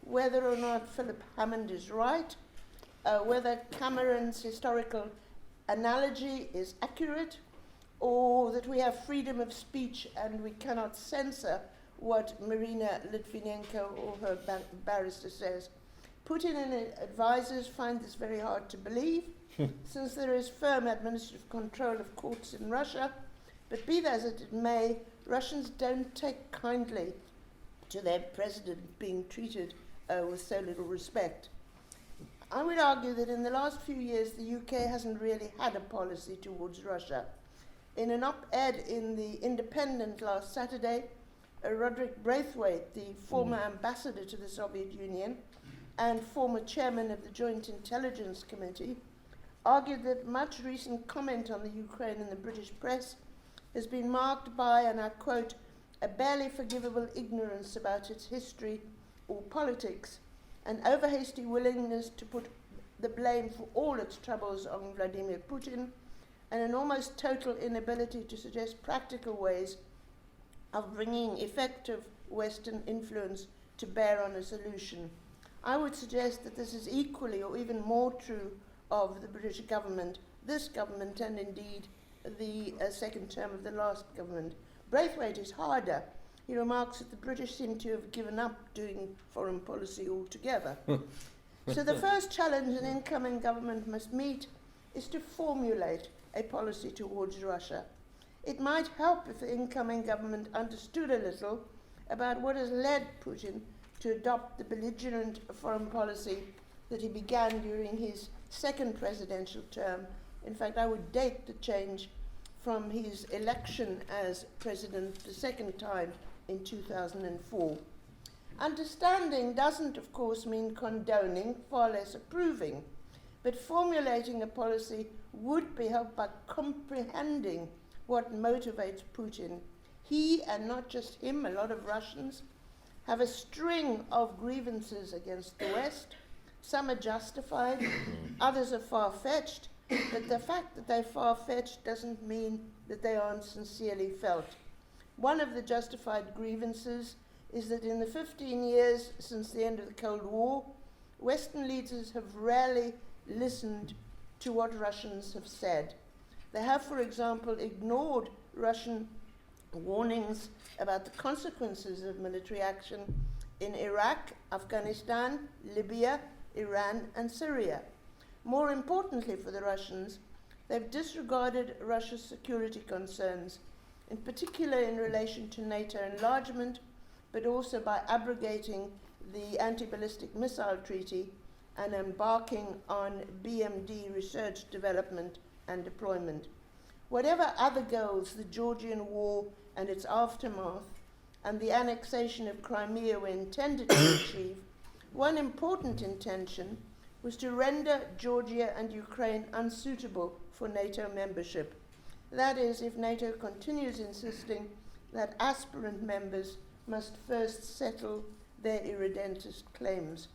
whether or not Philip Hammond is right, whether Cameron's historical analogy is accurate, or that we have freedom of speech and we cannot censor what Marina Litvinenko or her barrister says. Putin and his advisors find this very hard to believe, since there is firm administrative control of courts in Russia. But be that as it may, Russians don't take kindly to their president being treated with so little respect. I would argue that in the last few years, the UK hasn't really had a policy towards Russia. In an op-ed in The Independent last Saturday, Roderick Braithwaite, the former ambassador to the Soviet Union and former chairman of the Joint Intelligence Committee, argued that much recent comment on the Ukraine in the British press has been marked by, and I quote, a barely forgivable ignorance about its history or politics, an over-hasty willingness to put the blame for all its troubles on Vladimir Putin, and an almost total inability to suggest practical ways of bringing effective Western influence to bear on a solution. I would suggest that this is equally or even more true of the British government, this government, and indeed the second term of the last government. Braithwaite is harder. He remarks that the British seem to have given up doing foreign policy altogether. So the first challenge an incoming government must meet is to formulate a policy towards Russia. It might help if the incoming government understood a little about what has led Putin to adopt the belligerent foreign policy that he began during his second presidential term. In fact, I would date the change from his election as president the second time in 2004. Understanding doesn't, of course, mean condoning, far less approving, but formulating a policy would be helped by comprehending what motivates Putin. He, and not just him, a lot of Russians, have a string of grievances against the West. Some are justified, others are far-fetched, but the fact that they're far-fetched doesn't mean that they aren't sincerely felt. One of the justified grievances is that in the 15 years since the end of the Cold War, Western leaders have rarely listened to what Russians have said. They have, for example, ignored Russian warnings about the consequences of military action in Iraq, Afghanistan, Libya, Iran, and Syria. More importantly for the Russians, they've disregarded Russia's security concerns, in particular in relation to NATO enlargement, but also by abrogating the anti-ballistic missile treaty and embarking on BMD research, development, and deployment. Whatever other goals the Georgian War and its aftermath and the annexation of Crimea were intended to achieve, one important intention was to render Georgia and Ukraine unsuitable for NATO membership. That is, if NATO continues insisting that aspirant members must first settle their irredentist claims.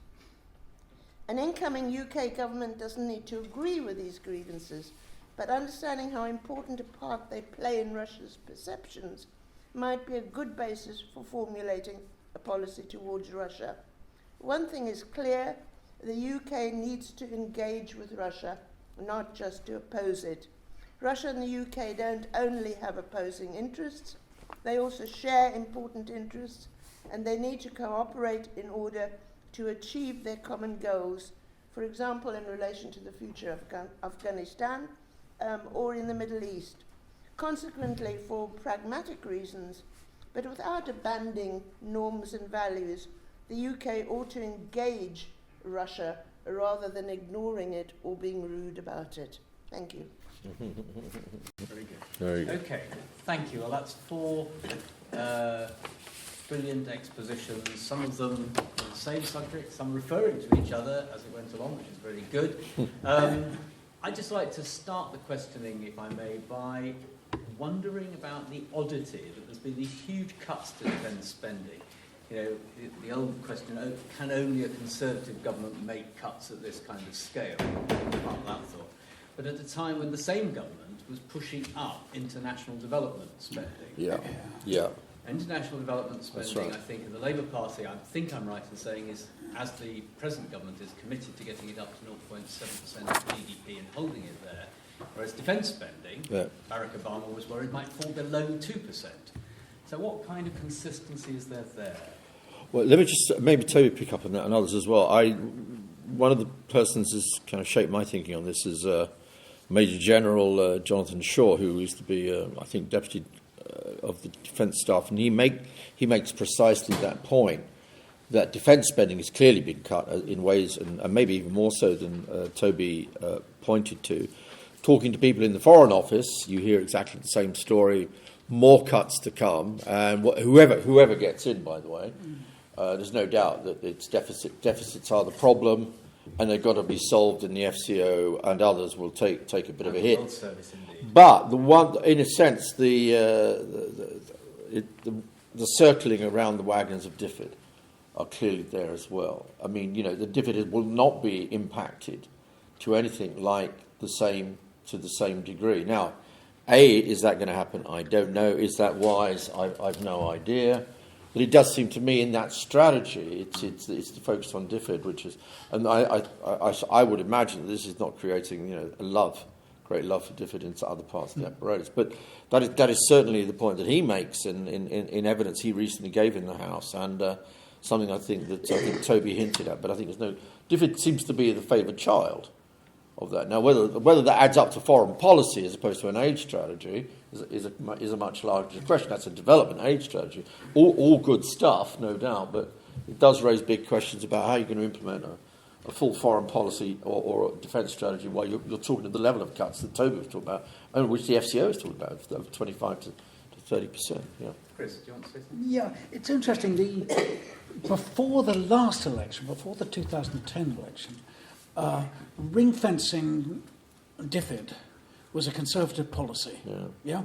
An incoming UK government doesn't need to agree with these grievances, but understanding how important a part they play in Russia's perceptions might be a good basis for formulating a policy towards Russia. One thing is clear, the UK needs to engage with Russia, not just to oppose it. Russia and the UK don't only have opposing interests, they also share important interests, and they need to cooperate in order to achieve their common goals, for example, in relation to the future of Afghanistan or in the Middle East. Consequently, for pragmatic reasons, but without abandoning norms and values, the UK ought to engage Russia rather than ignoring it or being rude about it. Thank you. Very good. Very good. Okay, thank you. Well, that's four brilliant expositions, some of them on the same subject, some referring to each other as it went along, which is really good. I'd just like to start the questioning, if I may, by wondering about the oddity that there's been these huge cuts to defence spending. You know, the old question, can only a Conservative government make cuts at this kind of scale? Part of that thought. But at a time when the same government was pushing up international development spending. Yeah. International development spending, right. I think, in the Labour Party, I think I'm right in saying, is, as the present government is committed to getting it up to 0.7% of GDP and holding it there, whereas defence spending, Barack Obama was worried, might fall below 2%. So what kind of consistency is there there? Well, let me just maybe Toby pick up on that and others as well. One of the persons who's kind of shaped my thinking on this is Major General Jonathan Shaw, who used to be, I think, Deputy of the Defence Staff, and he makes precisely that point, that defence spending is clearly being cut in ways, and maybe even more so than Toby pointed to. Talking to people in the Foreign Office, you hear exactly the same story, more cuts to come, and whoever gets in, by the way, there's no doubt that it's deficits are the problem, and they've got to be solved, and the FCO and others will take a bit of a hit. World Service, indeed. But the one, in a sense, the circling around the wagons of DFID are clearly there as well. I mean, the DFID will not be impacted to anything like the same degree. Now, is that going to happen? I don't know. Is that wise? I've no idea. But it does seem to me in that strategy, it's the focus on DFID, which is, and I would imagine that this is not creating great love for DFID into other parts of the apparatus. But that is certainly the point that he makes in evidence he recently gave in the House, and something I think Toby hinted at. But I think DFID seems to be the favoured child of that. Now, whether that adds up to foreign policy as opposed to an aid strategy is a much larger question. That's a development aid strategy. All good stuff, no doubt, but it does raise big questions about how you're going to implement a full foreign policy or a defence strategy while you're talking at the level of cuts that Toby was talking about, and which the FCO is talking about, of 25 to 30%. Yeah. Chris, do you want to say something? Yeah, it's interesting. Before the last election, before the 2010 election, ring-fencing DFID was a Conservative policy. Yeah.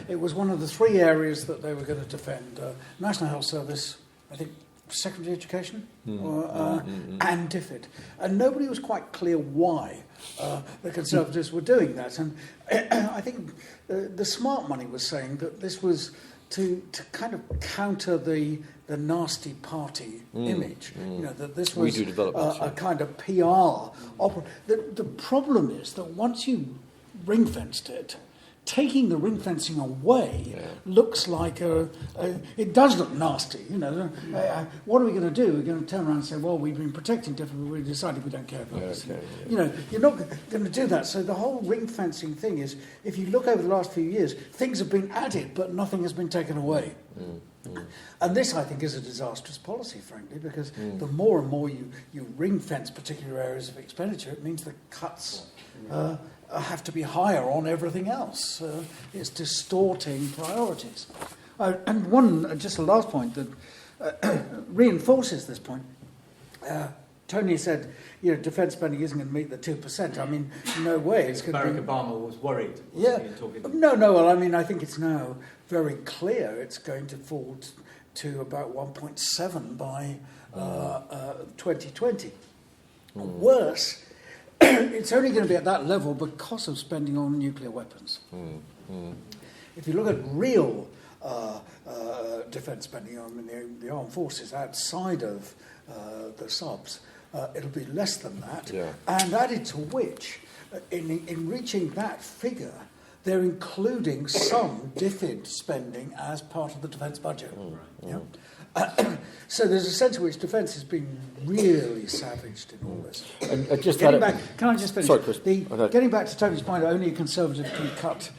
It was one of the three areas that they were going to defend: National Health Service, I think, secondary education, and DFID. And nobody was quite clear why the Conservatives were doing that. And I think the smart money was saying that this was to kind of counter the nasty party image. That this was a kind of PR opera. The problem is that once you ring-fenced it, taking the ring-fencing away looks like it does look nasty. What are we going to do? We're going to turn around and say, well, we've been protecting DFID, but we decided we don't care about this. You're not going to do that. So the whole ring-fencing thing is, if you look over the last few years, things have been added, but nothing has been taken away. And this, I think, is a disastrous policy, frankly, because the more and more you ring-fence particular areas of expenditure, it means the cuts have to be higher on everything else. It's distorting priorities. And one, just a last point that reinforces this point. Tony said, defence spending isn't going to meet the 2%. I mean, no way. It's going Barack Obama was worried. No. Well, I mean, I think it's now very clear it's going to fall to about 1.7 by 2020. Worse, it's only going to be at that level because of spending on nuclear weapons. If you look at real defence spending on the armed forces outside of the subs, it'll be less than that. And added to which, in reaching that figure, they're including some DFID spending as part of the defence budget. So there's a sense in which defence has been really savaged in all this. And can I just finish? Sorry, Chris. Getting back to Toby's point, only a Conservative can cut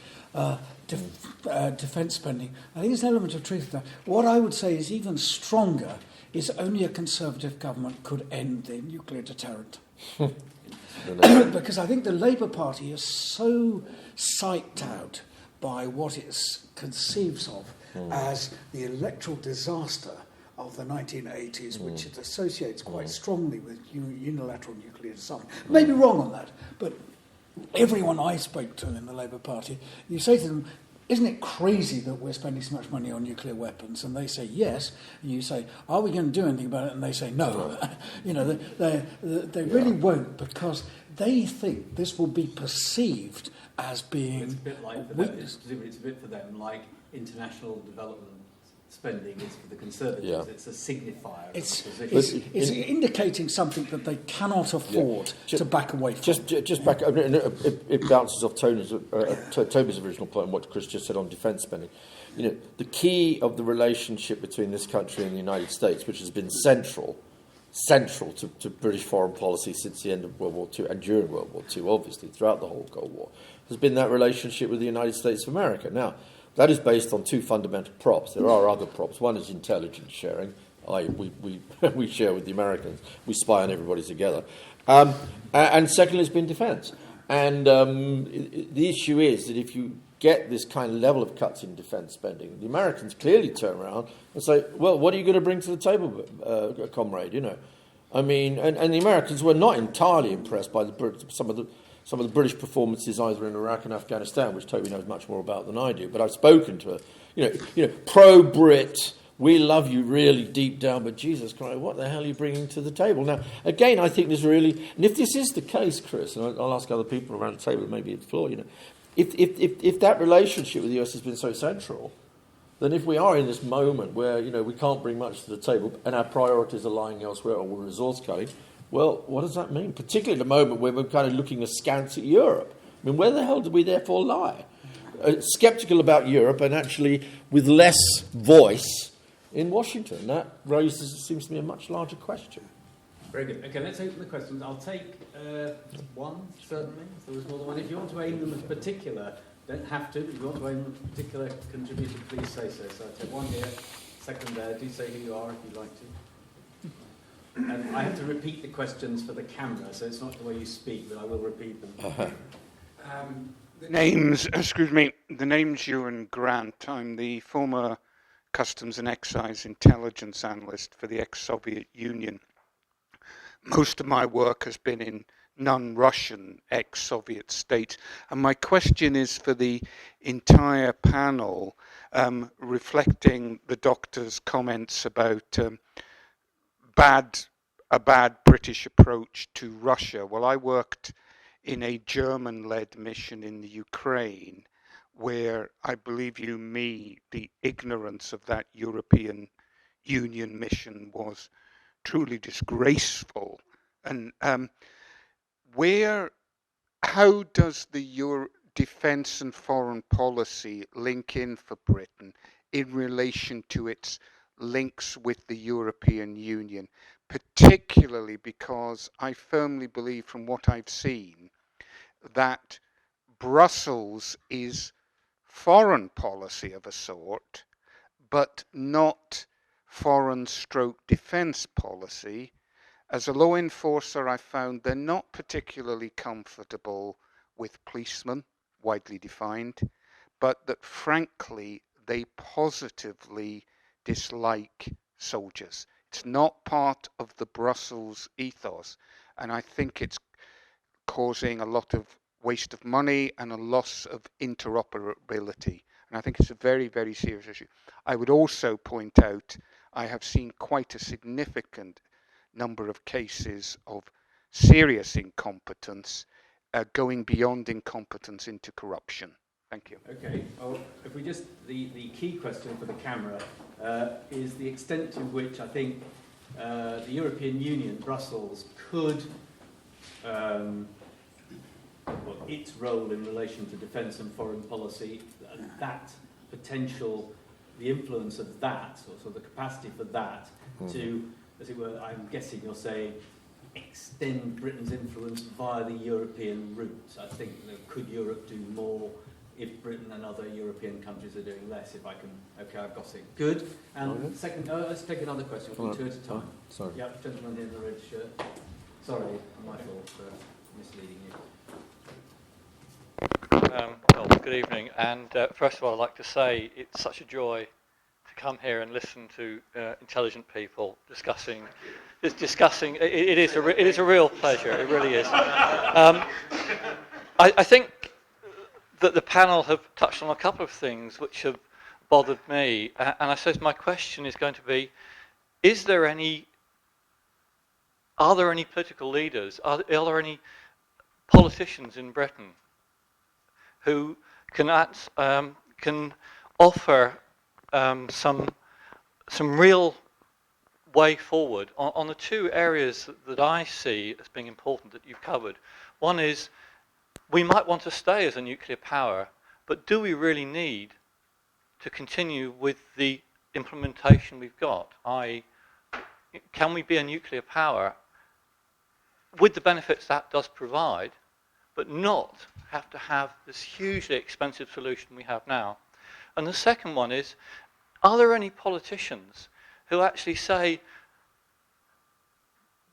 defence spending. I think there's an element of truth to that. What I would say is even stronger is only a Conservative government could end the nuclear deterrent. Because I think the Labour Party is so psyched out by what it conceives of as the electoral disaster of the 1980s, which it associates quite strongly with unilateral nuclear disarmament. Maybe wrong on that, but everyone I spoke to in the Labour Party, you say to them, isn't it crazy that we're spending so much money on nuclear weapons? And they say yes. And you say, are we going to do anything about it? And they say no. They really won't, because they think this will be perceived as being it's a bit like for them, it's a bit for them like international development spending is for the Conservatives. Yeah. It's a signifier It's, of the position. it's indicating something that they cannot afford to back away from. Just back. I mean, it bounces off Toby's original point, and what Chris just said on defence spending. You know, the key of the relationship between this country and the United States, which has been central to British foreign policy since the end of World War II and during World War II, obviously throughout the whole Cold War, has been that relationship with the United States of America. Now, that is based on two fundamental props. There are other props. One is intelligence sharing. We share with the Americans. We spy on everybody together. And secondly, it's been defence. And the issue is that if you get this kind of level of cuts in defence spending, the Americans clearly turn around and say, well, what are you going to bring to the table, comrade? You know, I mean, and the Americans were not entirely impressed by some of the British performances either in Iraq and Afghanistan, which Toby knows much more about than I do. But I've spoken to her, pro-Brit, we love you really deep down, but Jesus Christ, what the hell are you bringing to the table? Now, again, I think there's really, and if this is the case, Chris, and I'll ask other people around the table, maybe at the floor, if that relationship with the US has been so central, then if we are in this moment where, we can't bring much to the table and our priorities are lying elsewhere or we're resource cutting, well, what does that mean? Particularly at the moment where we're kind of looking askance at Europe. I mean, where the hell do we therefore lie? Sceptical about Europe and actually with less voice in Washington. That seems to be a much larger question. Very good. Okay, let's open the questions. I'll take one, certainly, if there was more than one. If you want to aim them as particular, don't have to, but if you want to aim them as particular contributor, please say so. So I'll take one here, second there. Do say who you are if you'd like to. And I have to repeat the questions for the camera, so it's not the way you speak, but I will repeat them. The name's Ewan Grant. I'm the former Customs and Excise Intelligence Analyst for the ex-Soviet Union. Most of my work has been in non-Russian ex-Soviet states. And my question is for the entire panel, reflecting the doctor's comments about a bad British approach to Russia. Well, I worked in a German-led mission in the Ukraine, where I believe the ignorance of that European Union mission was truly disgraceful. And how does the defence and foreign policy link in for Britain in relation to its links with the European Union, particularly because I firmly believe from what I've seen that Brussels is foreign policy of a sort, but not foreign/defence policy. As a law enforcer, I found they're not particularly comfortable with policemen, widely defined, but that frankly they positively dislike soldiers. It's not part of the Brussels ethos, and I think it's causing a lot of waste of money and a loss of interoperability. And I think it's a very, very serious issue. I would also point out I have seen quite a significant number of cases of serious incompetence going beyond incompetence into corruption. Thank you. Okay. Well, if we just the key question for the camera is the extent to which I think the European Union, Brussels, could its role in relation to defence and foreign policy, that potential, the influence of that, or sort of the capacity for that to, as it were, I'm guessing you're saying, extend Britain's influence via the European route. I think, could Europe do more if Britain and other European countries are doing less? If I can, okay, I've got it. Good. And second, let's take another question. We'll do two at a time. Sorry. Yep, gentleman in the red shirt. Sorry, my fault for misleading you. Well, good evening. And first of all, I'd like to say it's such a joy to come here and listen to intelligent people discussing. It is a real pleasure. It really is. I think that the panel have touched on a couple of things which have bothered me, and I suppose my question is going to be: are there any political leaders? Are there any politicians in Britain who can offer some some real way forward on the two areas that I see as being important that you've covered. One is we might want to stay as a nuclear power, but do we really need to continue with the implementation we've got? Can we be a nuclear power with the benefits that does provide, but not have to have this hugely expensive solution we have now? And the second one is, are there any politicians who actually say,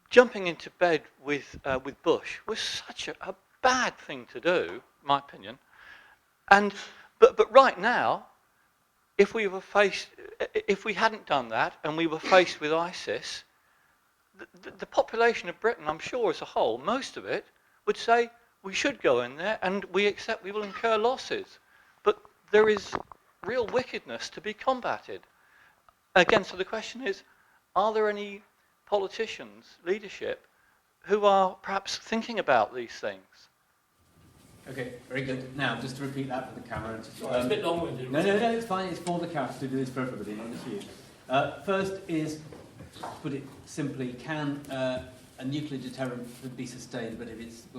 jumping into bed with Bush was such a bad thing to do, in my opinion, but right now, if we hadn't done that and we were faced with ISIS, the population of Britain, I'm sure as a whole, most of it, would say we should go in there and we accept we will incur losses. But there is real wickedness to be combated. Again, so the question is, are there any politicians, leadership, who are perhaps thinking about these things? Okay, very good. Now, just to repeat that for the camera. It's a bit long-winded. No, it's fine. It's for the camera to do this for everybody, not just you. First is, to put it simply, can a nuclear deterrent be sustained, but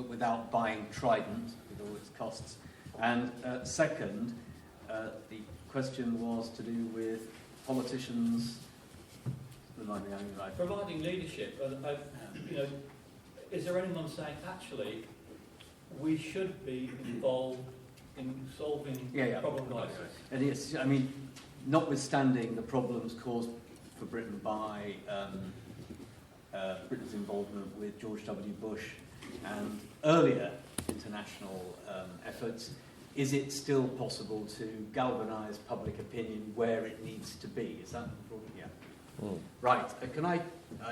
without buying Trident with all its costs? And second, the question was to do with politicians. Remind me, I'm right. Providing leadership, is there anyone saying actually we should be involved in solving problems like this? And it's, I mean, notwithstanding the problems caused for Britain by Britain's involvement with George W. Bush and earlier international efforts, is it still possible to galvanise public opinion where it needs to be? Is that the problem? Yeah. Right. Can I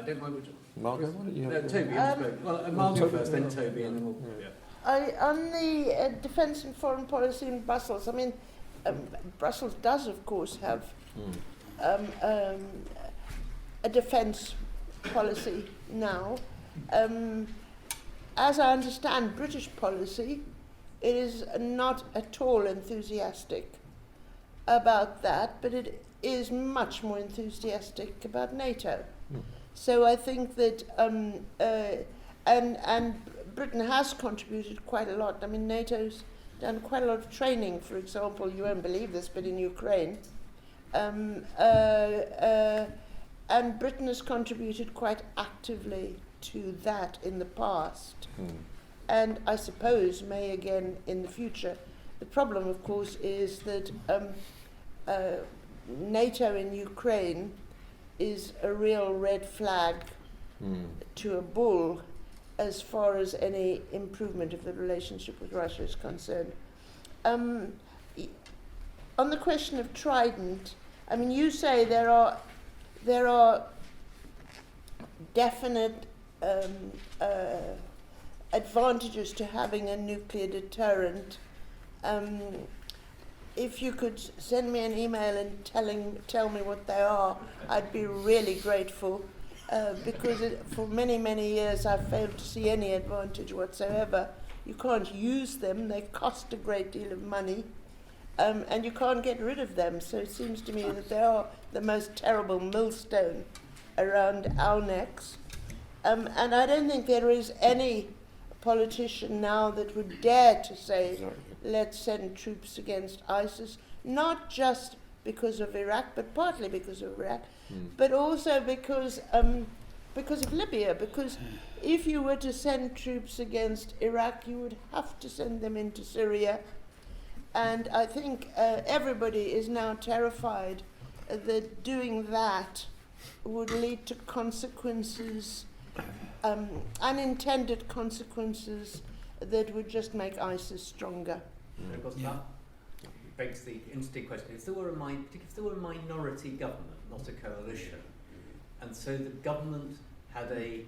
don't know which. Margot, why don't you have Toby, you spoke. Well, Margot first, then Toby, and then we'll. Yeah. On the defence and foreign policy in Brussels, I mean, Brussels does, of course, have a defence policy now. As I understand British policy, it is not at all enthusiastic about that, but it is much more enthusiastic about NATO. So I think that, and Britain has contributed quite a lot. I mean, NATO's done quite a lot of training, for example, you won't believe this, but in Ukraine. And Britain has contributed quite actively to that in the past. And I suppose may again in the future. The problem, of course, is that NATO in Ukraine is a real red flag to a bull as far as any improvement of the relationship with Russia is concerned. On the question of Trident, I mean, you say there are definite advantages to having a nuclear deterrent. If you could send me an email and tell me what they are, I'd be really grateful, because for many, many years I've failed to see any advantage whatsoever. You can't use them, they cost a great deal of money, and you can't get rid of them, so it seems to me that they are the most terrible millstone around our necks. And I don't think there is any politician now that would dare to say, let's send troops against ISIS, not just because of Iraq, but partly because of Iraq, but also because of Libya, because if you were to send troops against Iraq, you would have to send them into Syria, and I think everybody is now terrified that doing that would lead to consequences, unintended consequences that would just make ISIS stronger. Of course, that begs the interesting question. If there were a minority government, not a coalition, and so the government had an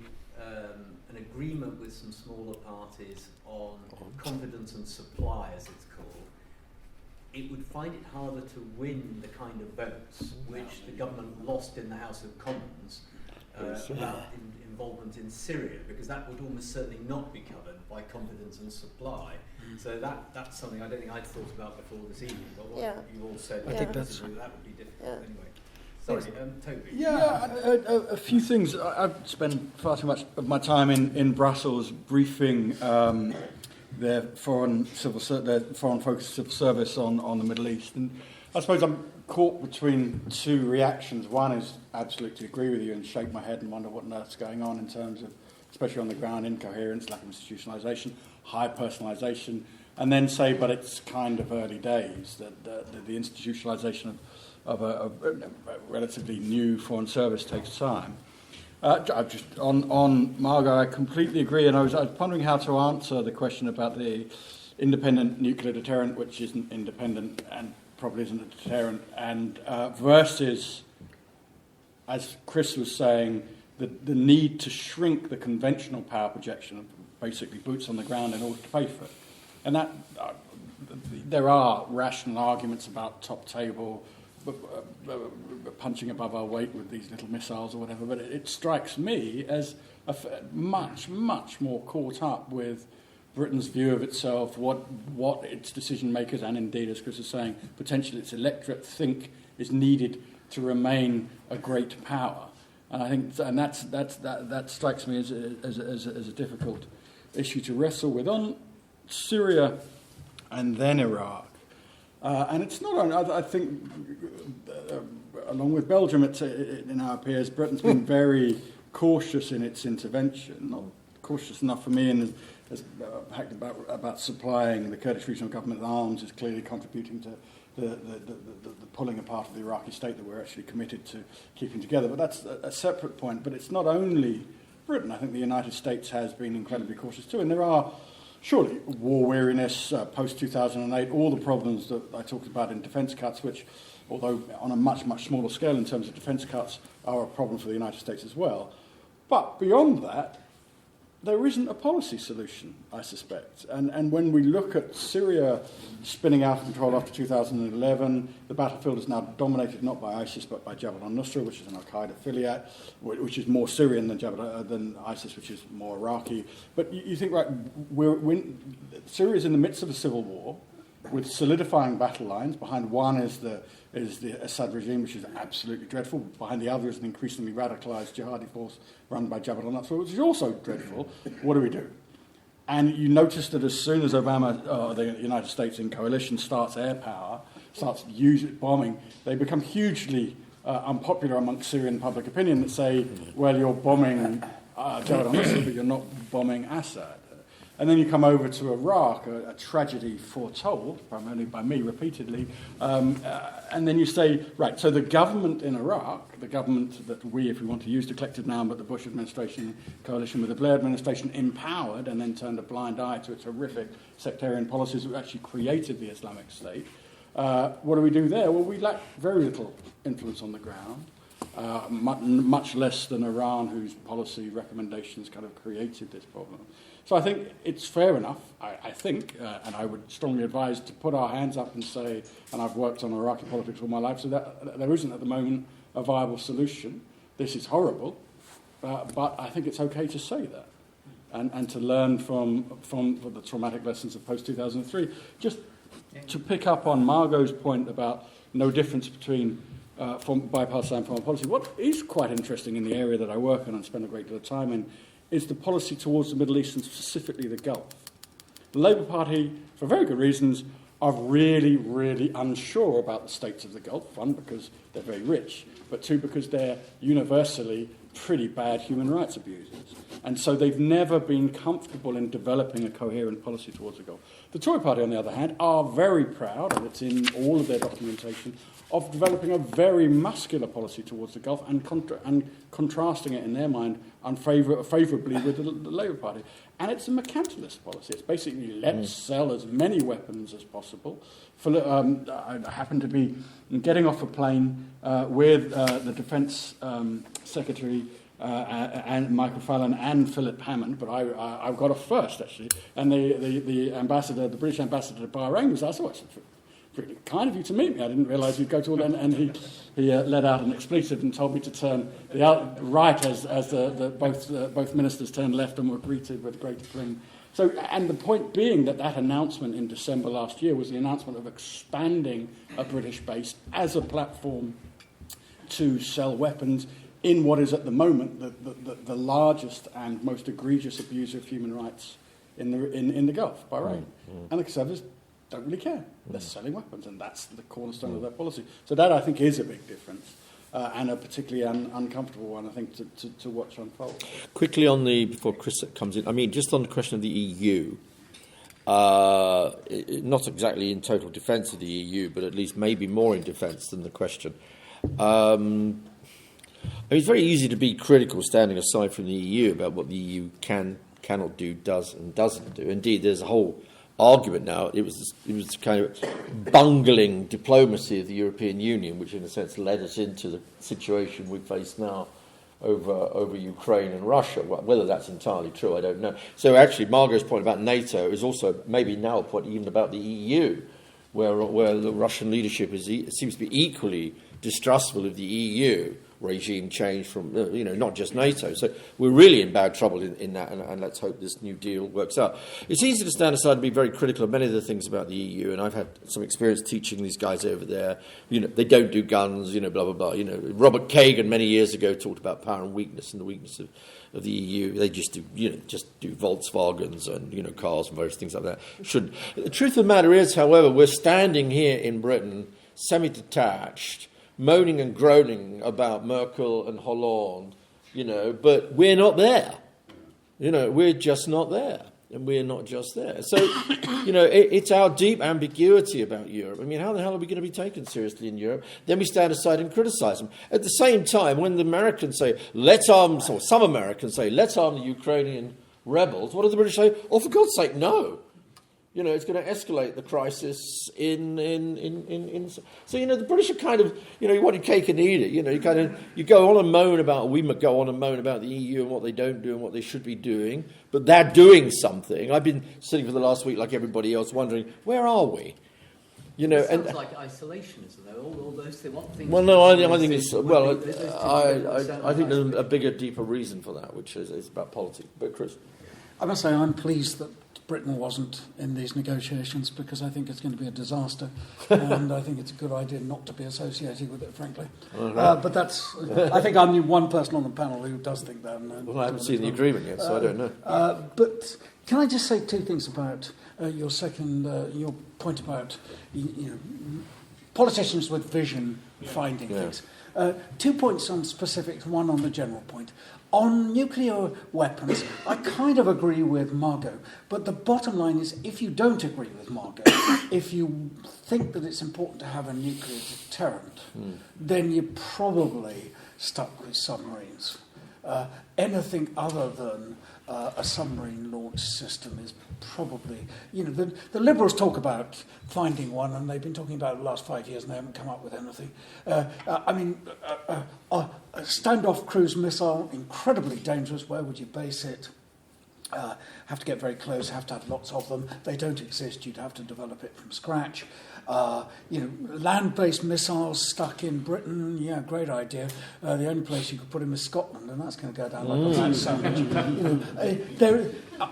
agreement with some smaller parties on confidence and supply, as it's called, it would find it harder to win the kind of votes which the government lost in the House of Commons about involvement in Syria, because that would almost certainly not be covered by confidence and supply. So that's something I don't think I'd thought about before this evening, but what you all said, I think that would be difficult anyway. Sorry, Toby. Yeah, a few things. I've spent far too much of my time in Brussels briefing their foreign-focused civil service on the Middle East. And I suppose I'm caught between two reactions. One is absolutely agree with you and shake my head and wonder what on earth's going on in terms of, especially on the ground, incoherence, lack of institutionalisation, high personalisation, and then say, but it's kind of early days, that the institutionalisation of a relatively new foreign service takes time. Just on Margot, I completely agree, and I was pondering how to answer the question about the independent nuclear deterrent, which isn't independent and probably isn't a deterrent, and versus, as Chris was saying, the need to shrink the conventional power projection of basically boots on the ground in order to pay for it. And that there are rational arguments about top table, punching above our weight with these little missiles or whatever, but it strikes me as much more caught up with Britain's view of itself, what its decision makers, and indeed, as Chris is saying, potentially its electorate think is needed to remain a great power. And I think, and that strikes me as a difficult issue to wrestle with. On Syria and then Iraq, and it's not only, I think, along with Belgium, in our peers, Britain's been very cautious in its intervention, not cautious enough for me, and as about supplying the Kurdish regional government with arms is clearly contributing to the pulling apart of the Iraqi state that we're actually committed to keeping together. But that's a separate point. But it's not only Britain. I think the United States has been incredibly cautious too. And there are surely war weariness, post-2008, all the problems that I talked about in defence cuts, which, although on a much smaller scale in terms of defence cuts, are a problem for the United States as well. But beyond that, there isn't a policy solution, I suspect. And when we look at Syria spinning out of control after 2011, the battlefield is now dominated not by ISIS but by Jabhat al-Nusra, which is an al-Qaeda affiliate, which is more Syrian than ISIS, which is more Iraqi. But you think, right, Syria's in the midst of a civil war with solidifying battle lines. Behind one is the Assad regime, which is absolutely dreadful. Behind the other is an increasingly radicalised jihadi force run by Jabhat al-Nusra, which is also dreadful. What do we do? And you notice that as soon as the United States in coalition starts air power, starts bombing, they become hugely unpopular amongst Syrian public opinion that say, well, you're bombing Jabhat al-Nusra, but you're not bombing Assad. And then you come over to Iraq, a tragedy foretold, primarily by me repeatedly, and then you say, right, so the government in Iraq, the government that we, if we want to use the collective noun, but the Bush administration in coalition with the Blair administration empowered and then turned a blind eye to its horrific sectarian policies which actually created the Islamic State. What do we do there? Well, we lack very little influence on the ground, much less than Iran, whose policy recommendations kind of created this problem. So I think it's fair enough, I think, and I would strongly advise to put our hands up and say, and I've worked on Iraqi politics all my life, so that there isn't at the moment a viable solution. This is horrible, but I think it's okay to say that and to learn from the traumatic lessons of post-2003. Just to pick up on Margot's point about no difference between bipartisan and foreign policy, what is quite interesting in the area that I work in and spend a great deal of time in is the policy towards the Middle East and specifically the Gulf. The Labour Party, for very good reasons, are really unsure about the states of the Gulf. One, because they're very rich, but two, because they're universally pretty bad human rights abusers. And so they've never been comfortable in developing a coherent policy towards the Gulf. The Tory Party, on the other hand, are very proud, and it's in all of their documentation, of developing a very muscular policy towards the Gulf and contrasting it, in their mind, unfavourably with the Labour Party. And it's a mercantilist policy. It's basically let's sell as many weapons as possible. I happened to be getting off a plane with the Defence Secretary and Michael Fallon and Philip Hammond, but I got off first, actually. And the ambassador, the British ambassador to Bahrain, was asked, it's pretty kind of you to meet me. I didn't realise you'd go to all that. And he let out an expletive and told me to turn right as both ministers turned left and were greeted with great acclaim. So, and the point being that announcement in December last year was the announcement of expanding a British base as a platform to sell weapons in what is at the moment the largest and most egregious abuse of human rights in the Gulf, Bahrain. And the conservatives don't really care. They're selling weapons, and that's the cornerstone of their policy. So that, I think, is a big difference, and a particularly uncomfortable one, I think, to watch unfold. Quickly before Chris comes in, I mean, just on the question of the EU, not exactly in total defence of the EU, but at least maybe more in defence than the question. I mean, it's very easy to be critical, standing aside from the EU, about what the EU cannot do, does and doesn't do. Indeed, there's a whole argument now. It was kind of bungling diplomacy of the European Union, which in a sense led us into the situation we face now over Ukraine and Russia. Whether that's entirely true, I don't know. So actually, Margot's point about NATO is also maybe now a point even about the EU, where the Russian leadership seems to be equally distrustful of the EU regime change from, not just NATO. So we're really in bad trouble in that, and let's hope this new deal works out. It's easy to stand aside and be very critical of many of the things about the EU, and I've had some experience teaching these guys over there. They don't do guns, blah, blah, blah. Robert Kagan many years ago talked about power and weakness and the weakness of the EU. They just do Volkswagens and, cars and various things like that. The truth of the matter is, however, we're standing here in Britain, semi-detached, moaning and groaning about Merkel and Hollande, but we're not there. We're just not there. And we're not just there. So, it's our deep ambiguity about Europe. I mean, how the hell are we going to be taken seriously in Europe? Then we stand aside and criticise them. At the same time, when the Americans say, some Americans say, let's arm the Ukrainian rebels, what do the British say? Oh, for God's sake, no. It's going to escalate the crisis in. So the British are kind of you want your cake and eat it. You go on and moan about the EU and what they don't do and what they should be doing, but they're doing something. I've been sitting for the last week like everybody else, wondering where are we. It sounds like isolationism, though. All those things. Well, no, I think it's I think there's a bigger, deeper reason for that, which is about politics. But Chris, I must say I'm pleased that Britain wasn't in these negotiations, because I think it's going to be a disaster, and I think it's a good idea not to be associated with it, frankly. But that's, I think I'm the one person on the panel who does think that. Well, I haven't seen the agreement yet, so I don't know. But can I just say two things about your point about politicians with vision finding things. 2 points on specifics, one on the general point. On nuclear weapons, I kind of agree with Margot, but the bottom line is, if you don't agree with Margot, if you think that it's important to have a nuclear deterrent, then you're probably stuck with submarines. Anything other than a submarine launch system is probably, the Liberals talk about finding one, and they've been talking about it the last 5 years, and they haven't come up with anything. A standoff cruise missile, incredibly dangerous. Where would you base it? Have to get very close, have to have lots of them. They don't exist. You'd have to develop it from scratch. Land-based missiles stuck in Britain, great idea. The only place you could put them is Scotland, and that's going to go down like a bad sandwich.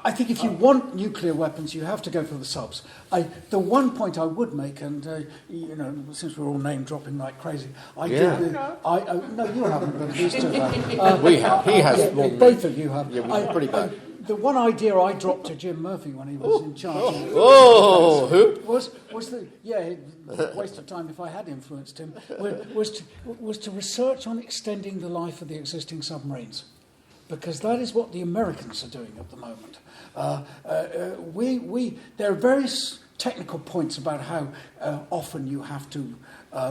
I think if you want nuclear weapons, you have to go for the subs. The one point I would make, and since we're all name dropping like crazy, no, you haven't, but these two have. We have. He has. Both of you have. Yeah, we're pretty bad. The one idea I dropped to Jim Murphy when he was in charge who? was waste of time if I had influenced him, was to research on extending the life of the existing submarines, because that is what the Americans are doing at the moment. There are various technical points about how often you have to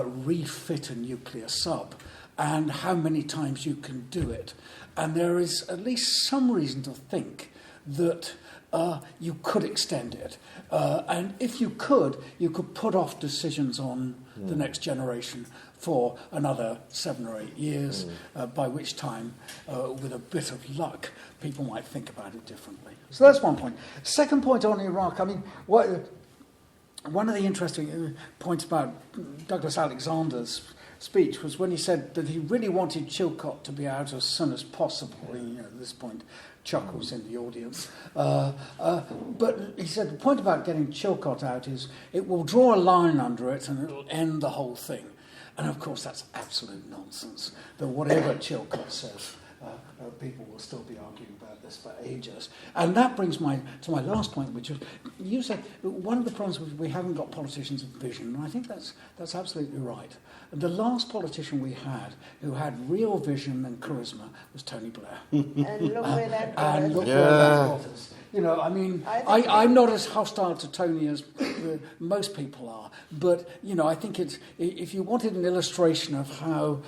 refit a nuclear sub and how many times you can do it. And there is at least some reason to think that you could extend it. And if you could put off decisions on the next generation for another 7 or 8 years, by which time, with a bit of luck, people might think about it differently. So that's one point. Second point on Iraq, one of the interesting points about Douglas Alexander's speech was when he said that he really wanted Chilcot to be out as soon as possible. At this point, chuckles in the audience. But he said the point about getting Chilcot out is it will draw a line under it and it will end the whole thing. And of course, that's absolute nonsense. That whatever Chilcot says, people will still be arguing about this for ages. And that brings to my last point, which is, you said one of the problems was we haven't got politicians with vision, and I think that's absolutely right. The last politician we had who had real vision and charisma was Tony Blair. And look where that got And us. look where that got us. You know, I mean, I'm not as hostile to Tony as most people are, but, you know, I think it's, if you wanted an illustration of how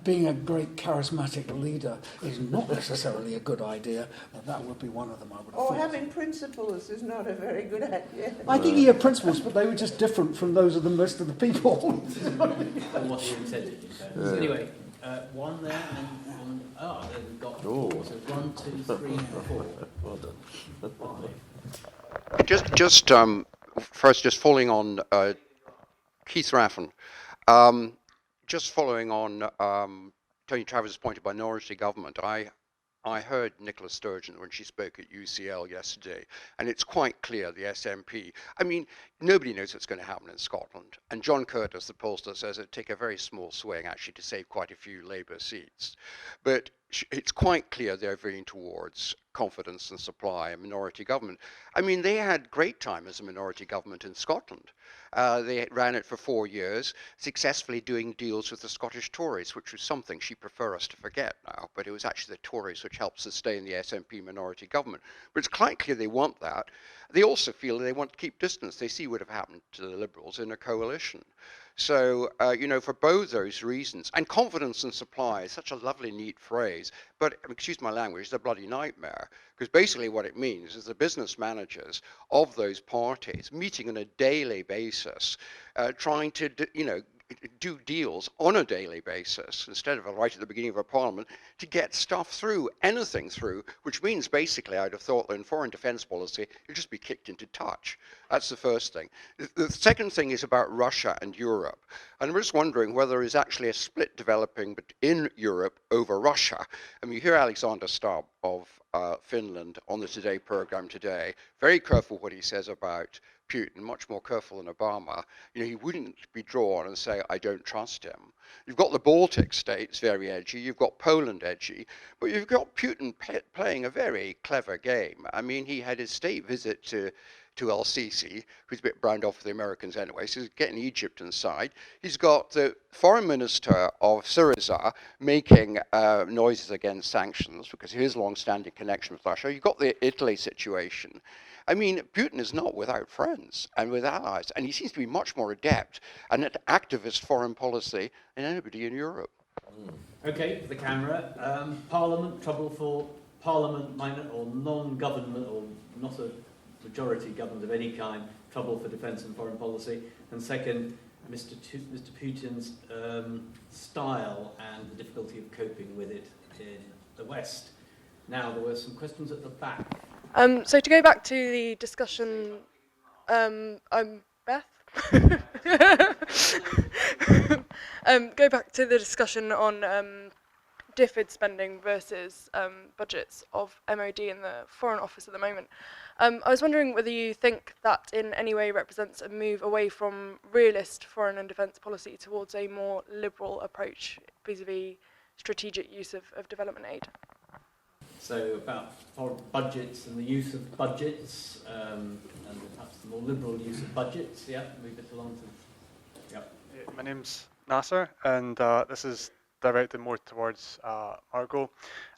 being a great charismatic leader is not necessarily a good idea, that would be one of them, I would have Or thought. having principles is not a very good idea. I think he had principles, but they were just different from those of the most of the people. And what he intended, in fact. So anyway, one there, and one, there we've got four. So 1, 2, 3, 4. Well done. 5. First, following on Keith Raffin, just following on Tony Travers' point about minority government, I heard Nicola Sturgeon when she spoke at UCL yesterday, and it's quite clear the SNP. I mean, nobody knows what's going to happen in Scotland, and John Curtis, the pollster, says it'd take a very small swing actually to save quite a few Labour seats. But it's quite clear they're veering towards confidence and supply and minority government. I mean, they had great time as a minority government in Scotland. They ran it for 4 years, successfully doing deals with the Scottish Tories, which was something she'd prefer us to forget now, but it was actually the Tories which helped sustain the SNP minority government. But it's quite clear they want that. They also feel they want to keep distance. They see what have happened to the Liberals in a coalition. So, you know, for both those reasons, and confidence and supply is such a lovely, neat phrase, but, excuse my language, it's a bloody nightmare, because basically what it means is the business managers of those parties meeting on a daily basis, trying to, you know, do deals on a daily basis instead of right at the beginning of a parliament to get stuff through, anything through, which means basically I'd have thought that in foreign defense policy you'd just be kicked into touch. That's the first thing. The second thing is about Russia and Europe. And I'm just wondering whether there is actually a split developing in Europe over Russia. I mean, you hear Alexander Stubb of Finland on the Today program today, very careful what he says about Putin, much more careful than Obama. You know, he wouldn't be drawn and say, I don't trust him. You've got the Baltic states very edgy, you've got Poland edgy, but you've got Putin playing a very clever game. I mean, he had his state visit to El-Sisi, who's a bit browned off with the Americans anyway, so he's getting Egypt inside. He's got the foreign minister of Syriza making noises against sanctions because of his long-standing connection with Russia. You've got the Italy situation. I mean, Putin is not without friends and with allies, and he seems to be much more adept and an activist foreign policy than anybody in Europe. Okay, for the camera. Parliament, trouble for Parliament, minor or non-government or not a majority government of any kind, trouble for defence and foreign policy. And second, Mr. Putin's style and the difficulty of coping with it in the West. Now, there were some questions at the back. So to go back to the discussion, I'm Beth. Go back to the discussion on DFID spending versus budgets of MOD and the Foreign Office at the moment. I was wondering whether you think that in any way represents a move away from realist foreign and defence policy towards a more liberal approach vis-a-vis strategic use of development aid. So about foreign budgets and the use of budgets, and perhaps the more liberal use of budgets. Yeah, move it along to. Yeah. My name's Nasser, and this is directed more towards Margot.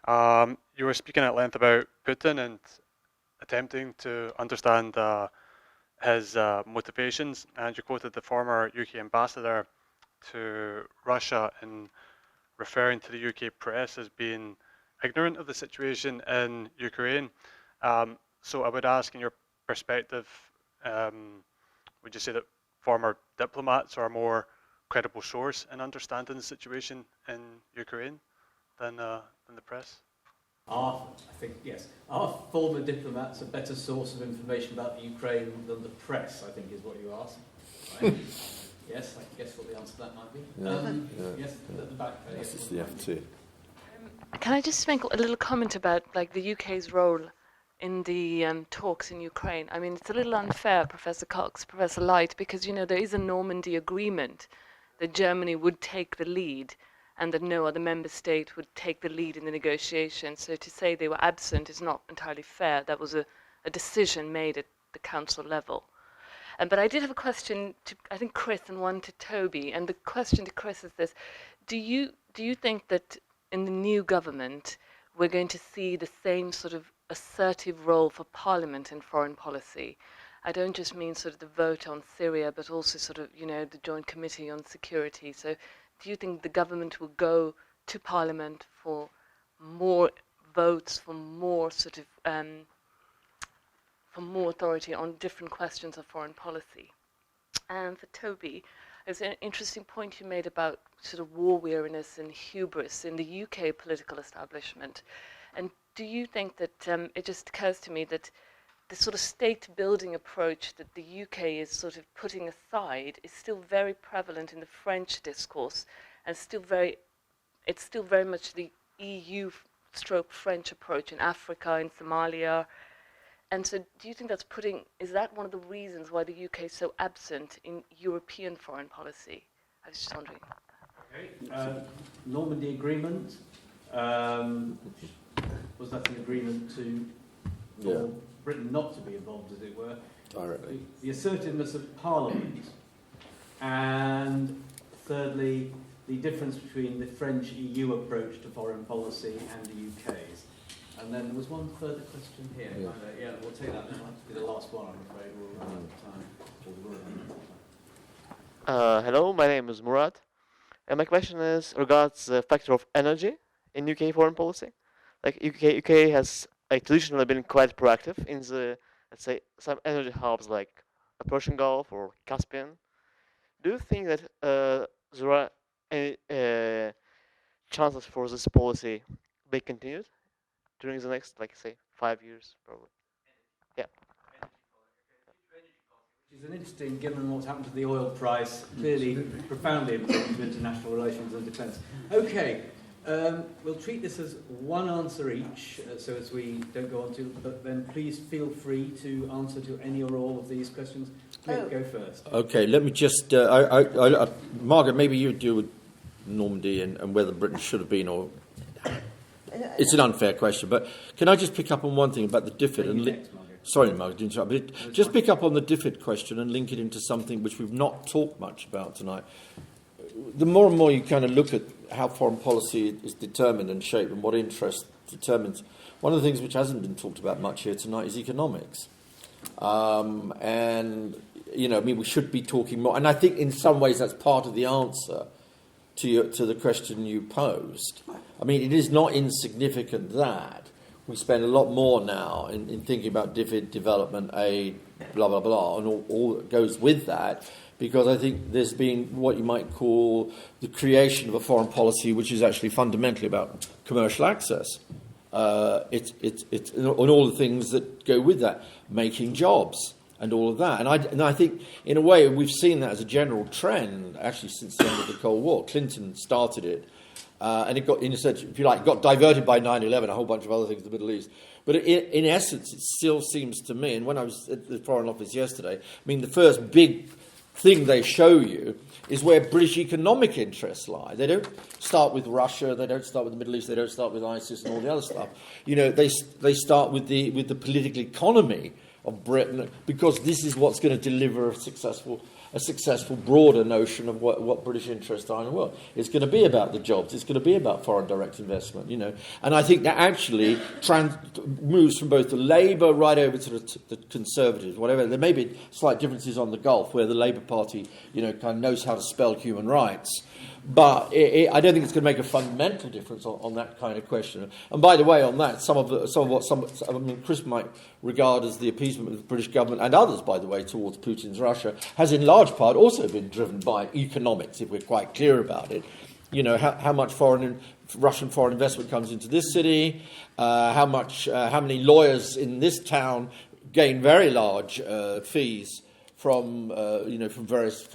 You were speaking at length about Putin and attempting to understand his motivations, and you quoted the former UK ambassador to Russia in referring to the UK press as being ignorant of the situation in Ukraine. So I would ask, in your perspective, would you say that former diplomats are a more credible source in understanding the situation in Ukraine than the press? I think, yes. Are former diplomats a better source of information about the Ukraine than the press, I think is what you asked. Right? Yes, I guess what the answer to that might be. Yes, at the back. This is the F2. Can I just make a little comment about like the UK's role in the talks in Ukraine? I mean, it's a little unfair, Professor Cox, Professor Light, because, you know, there is a Normandy agreement that Germany would take the lead and that no other member state would take the lead in the negotiations. So to say they were absent is not entirely fair. That was a decision made at the council level. But I did have a question to, I think, Chris, and one to Toby. And the question to Chris is this: do you think that in the new government we're going to see the same sort of assertive role for Parliament in foreign policy? I don't just mean sort of the vote on Syria, but also sort of, the Joint Committee on Security. So do you think the government will go to Parliament for more votes, for more sort of for more authority on different questions of foreign policy? And for Toby, there's an interesting point you made about sort of war weariness and hubris in the UK political establishment. And do you think that, it just occurs to me that the sort of state-building approach that the UK is sort of putting aside is still very prevalent in the French discourse, and it's still very much the EU/French approach in Africa, in Somalia. And so do you think is that one of the reasons why the UK is so absent in European foreign policy? I was just wondering. Okay. Normandy Agreement, was that an agreement for Britain not to be involved, as it were? Directly. The assertiveness of Parliament, and thirdly, the difference between the French EU approach to foreign policy and the UK's. And then there was one further question here. Yeah, we'll take that. That might be the last one, I'm afraid. We'll run out of time. Hello, my name is Murad. And my question regards the factor of energy in UK foreign policy. Like UK has traditionally been quite proactive in the, let's say, some energy hubs like the Persian Gulf or Caspian. Do you think that there are any chances for this policy be continued during the next, say, 5 years, probably? Yeah. Which is an interesting, given what's happened to the oil price, clearly profoundly important to international relations and defence. Okay, we'll treat this as one answer each, so as we don't go on to, but then please feel free to answer to any or all of these questions. Mick, go first. Okay, let me just, Margaret, maybe you deal with Normandy and whether Britain should have been or... It's an unfair question, but can I just pick up on one thing about the DFID? Sorry, Margaret, to interrupt, but just pick up on the DFID question and link it into something which we've not talked much about tonight. The more and more you kind of look at how foreign policy is determined and shaped and what interest determines, one of the things which hasn't been talked about much here tonight is economics. And, we should be talking more. And I think in some ways that's part of the answer to the question you posed. I mean, it is not insignificant that we spend a lot more now in thinking about DFID, development aid, blah, blah, blah, and all that goes with that, because I think there's been what you might call the creation of a foreign policy which is actually fundamentally about commercial access. It's and all the things that go with that, making jobs and all of that. And I think, in a way, we've seen that as a general trend, actually, since the end of the Cold War. Clinton started it, and it got, in a sense, if you like, got diverted by 9/11, a whole bunch of other things in the Middle East. But in essence, it still seems to me, and when I was at the Foreign Office yesterday, I mean, the first big thing they show you is where British economic interests lie. They don't start with Russia, they don't start with the Middle East, they don't start with ISIS and all the other stuff. They start with the political economy of Britain, because this is what's going to deliver a successful broader notion of what British interests are in the world. It's going to be about the jobs. It's going to be about foreign direct investment, And I think that actually moves from both the Labour right over to the Conservatives, whatever. There may be slight differences on the Gulf, where the Labour Party, kind of knows how to spell human rights. But I don't think it's going to make a fundamental difference on that kind of question. And by the way, on that, some of what Chris might regard as the appeasement of the British government, and others, by the way, towards Putin's Russia, has in large part also been driven by economics, if we're quite clear about it. How much Russian foreign investment comes into this city, how many lawyers in this town gain very large fees from various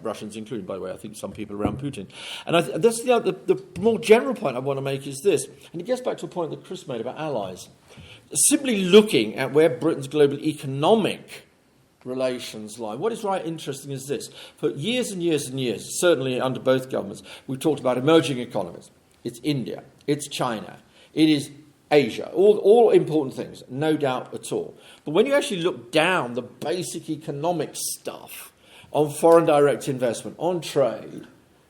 Russians, including, by the way, I think some people around Putin. And that's the more general point I want to make is this, and it gets back to a point that Chris made about allies. Simply looking at where Britain's global economic relations line, what is right interesting is this. For years and years and years, certainly under both governments, we've talked about emerging economies. It's India, it's China, it is Asia, all important things, no doubt at all. But when you actually look down the basic economic stuff on foreign direct investment, on trade,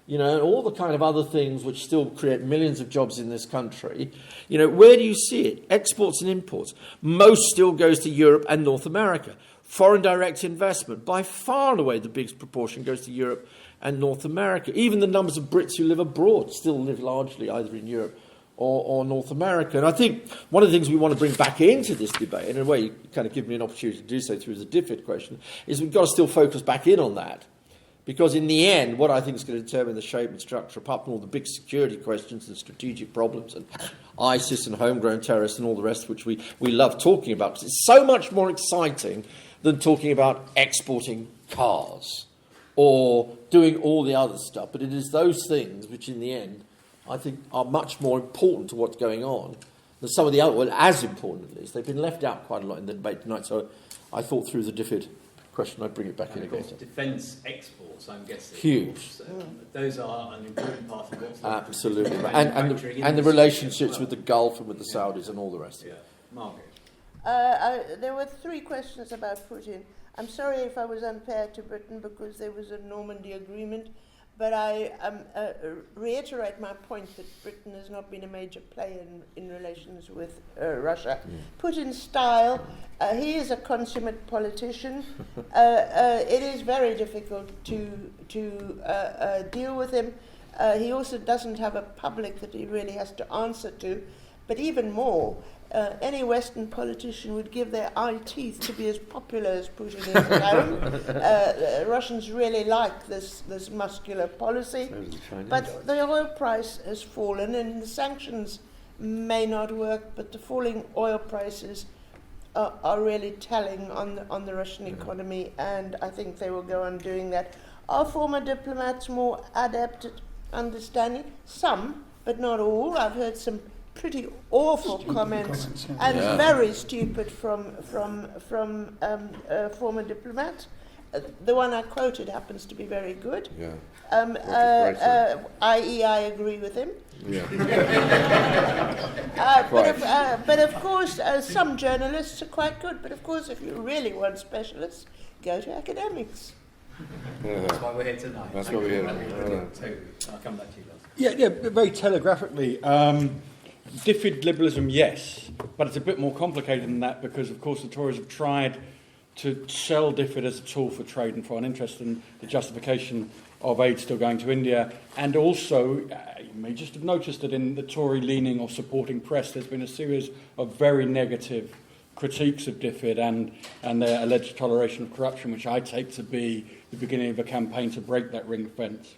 and all the kind of other things which still create millions of jobs in this country, where do you see it? Exports and imports. Most still goes to Europe and North America. Foreign direct investment, by far and away the biggest proportion goes to Europe and North America. Even the numbers of Brits who live abroad still live largely either in Europe or North America. And I think one of the things we want to bring back into this debate, and in a way you kind of give me an opportunity to do so through the DFID question, is we've got to still focus back in on that. Because in the end, what I think is going to determine the shape and structure, apart from all the big security questions and strategic problems and ISIS and homegrown terrorists and all the rest, which we love talking about, because it's so much more exciting than talking about exporting cars or doing all the other stuff. But it is those things which, in the end, I think are much more important to what's going on than some of the other, well, as important at least. They've been left out quite a lot in the debate tonight, so I thought through the DFID question I'd bring it back in again. Defence exports, I'm guessing. Huge. Those are an important part of what's absolutely. And the relationships with the Gulf and with the Saudis and all the rest of it. Margot. There were 3 questions about Putin. I'm sorry if I was unfair to Britain because there was a Normandy agreement, but I reiterate my point that Britain has not been a major player in relations with Russia. Putin's style, he is a consummate politician. It is very difficult to deal with him. He also doesn't have a public that he really has to answer to, but even more, any Western politician would give their eye teeth to be as popular as Putin is at home. Russians really like this muscular policy, but the oil price has fallen and the sanctions may not work, but the falling oil prices are really telling on the Russian economy, and I think they will go on doing that. Are former diplomats more adept at understanding? Some, but not all. I've heard some pretty awful comments and very stupid from former diplomats. The one I quoted happens to be very good. I.e., I agree with him. But of course, some journalists are quite good. But of course, if you really want specialists, go to academics. That's why we're here tonight. That's why we're here tonight. Toby, I'll come back to you, Les. Yeah, very telegraphically. DFID liberalism, yes, but it's a bit more complicated than that because, of course, the Tories have tried to sell DFID as a tool for trade and foreign interest and the justification of aid still going to India. And also, you may just have noticed that in the Tory-leaning or supporting press, there's been a series of very negative critiques of DFID and their alleged toleration of corruption, which I take to be the beginning of a campaign to break that ring fence.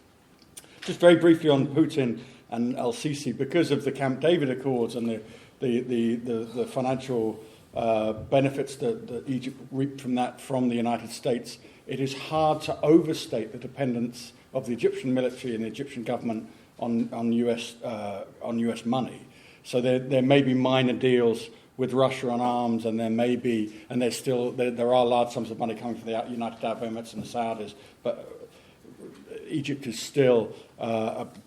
Just very briefly on Putin and al-Sisi, because of the Camp David Accords and the financial benefits that Egypt reaped from that from the United States, it is hard to overstate the dependence of the Egyptian military and the Egyptian government on US money. So there may be minor deals with Russia on arms, and there are large sums of money coming from the United Arab Emirates and the Saudis, but Egypt is still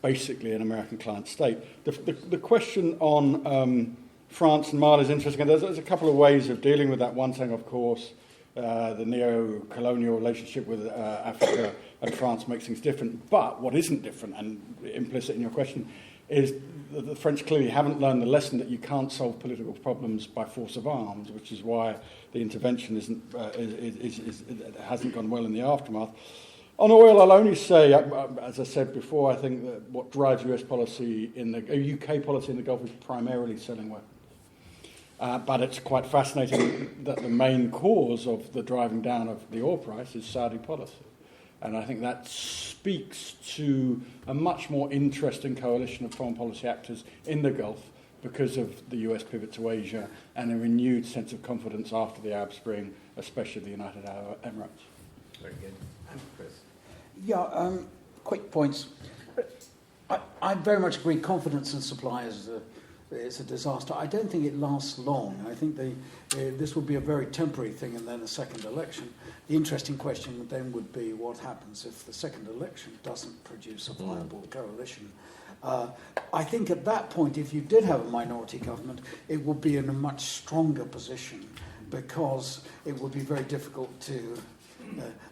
basically an American client state. The question on France and Mali is interesting. There's a couple of ways of dealing with that. One thing, of course, the neo-colonial relationship with Africa and France makes things different. But what isn't different, and implicit in your question, is that the French clearly haven't learned the lesson that you can't solve political problems by force of arms, which is why the intervention hasn't gone well in the aftermath. On oil, I'll only say, as I said before, I think that what drives US policy UK policy in the Gulf is primarily selling weapons. But it's quite fascinating that the main cause of the driving down of the oil price is Saudi policy. And I think that speaks to a much more interesting coalition of foreign policy actors in the Gulf because of the US pivot to Asia and a renewed sense of confidence after the Arab Spring, especially the United Arab Emirates. Very good. And Chris? Yeah, quick points. I very much agree. Confidence in supply is it's a disaster. I don't think it lasts long. I think this will be a very temporary thing and then a second election. The interesting question then would be what happens if the second election doesn't produce a viable coalition. I think at that point, if you did have a minority government, it would be in a much stronger position because it would be very difficult to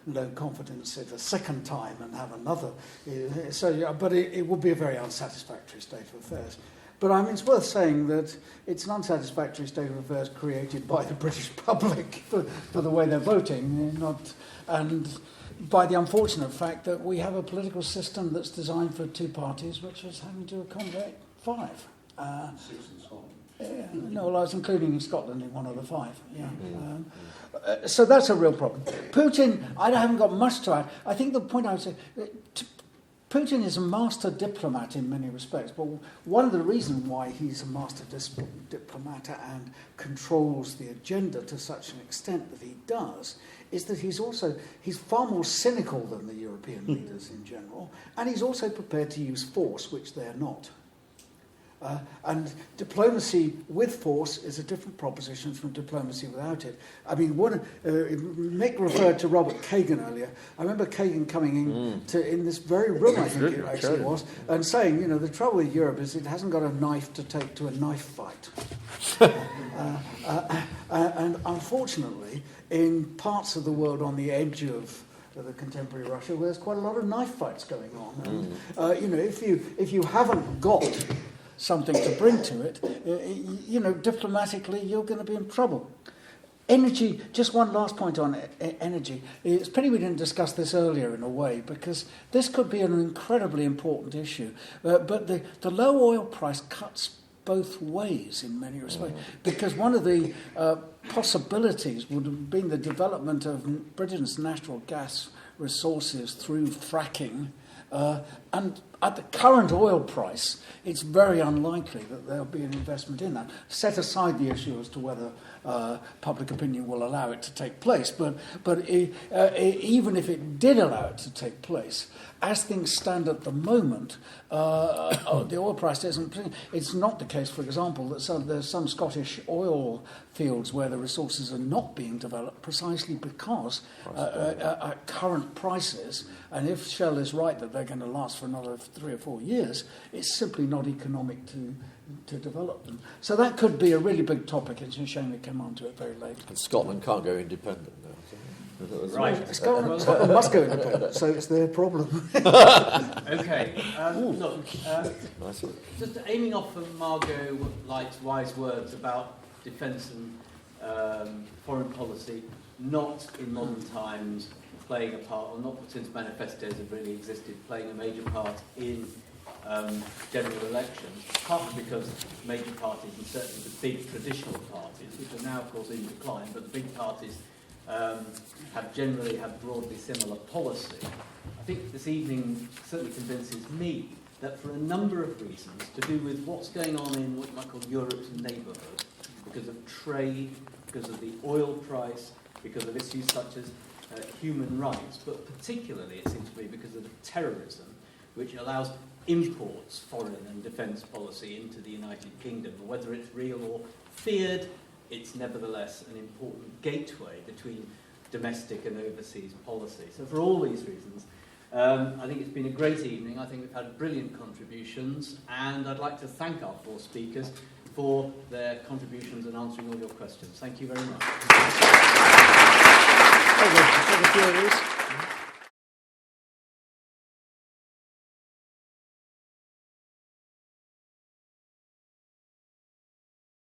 low confidence it a second time and have another. But it would be a very unsatisfactory state of affairs. But I mean, it's worth saying that it's an unsatisfactory state of affairs created by the British public for the way they're voting, and by the unfortunate fact that we have a political system that's designed for two parties, which is having to accommodate five. 6 in Scotland. Yeah, no, well, I was including Scotland in one of the five. Yeah. So that's a real problem. Putin, I haven't got much to add. I think the point I would say, Putin is a master diplomat in many respects, but one of the reasons why he's a master diplomat and controls the agenda to such an extent that he does is that he's far more cynical than the European leaders in general, and he's also prepared to use force, which they're not. And diplomacy with force is a different proposition from diplomacy without it. I mean, Mick referred to Robert Kagan earlier. I remember Kagan coming in this very room, I think it actually was, and saying, the trouble with Europe is it hasn't got a knife to take to a knife fight. And unfortunately, in parts of the world on the edge of the contemporary Russia, there's quite a lot of knife fights going on. And, if you haven't got something to bring to it, diplomatically, you're going to be in trouble. Energy, just one last point on energy. It's pity we didn't discuss this earlier in a way, because this could be an incredibly important issue. But the low oil price cuts both ways in many respects, because one of the possibilities would have been the development of Britain's natural gas resources through fracking, and at the current oil price, it's very unlikely that there'll be an investment in that. Set aside the issue as to whether public opinion will allow it to take place, but even if it did allow it to take place, as things stand at the moment, the oil price isn't. It's not the case, for example, that there's some Scottish oil fields where the resources are not being developed precisely because at current prices, and if Shell is right that they're going to last for another 3 or 4 years, it's simply not economic to develop them. So that could be a really big topic. It's a shame we came on to it very late. And Scotland can't go independent now. Right. Scotland must go independent, so it's their problem. Okay. Look, just aiming off of Margot Light's wise words about defence and foreign policy, not in modern times playing a part, or not since manifestos have really existed, playing a major part in general elections, partly because major parties, and certainly the big traditional parties, which are now, of course, in decline, but the big parties have generally had broadly similar policy. I think this evening certainly convinces me that for a number of reasons, to do with what's going on in what you might call Europe's neighbourhood, because of trade, because of the oil price, because of issues such as human rights, but particularly, it seems to me, because of terrorism, which allows imports, foreign and defence policy into the United Kingdom. Whether it's real or feared, it's nevertheless an important gateway between domestic and overseas policy. So for all these reasons, I think it's been a great evening. I think we've had brilliant contributions, and I'd like to thank our 4 speakers for their contributions and answering all your questions. Thank you very much.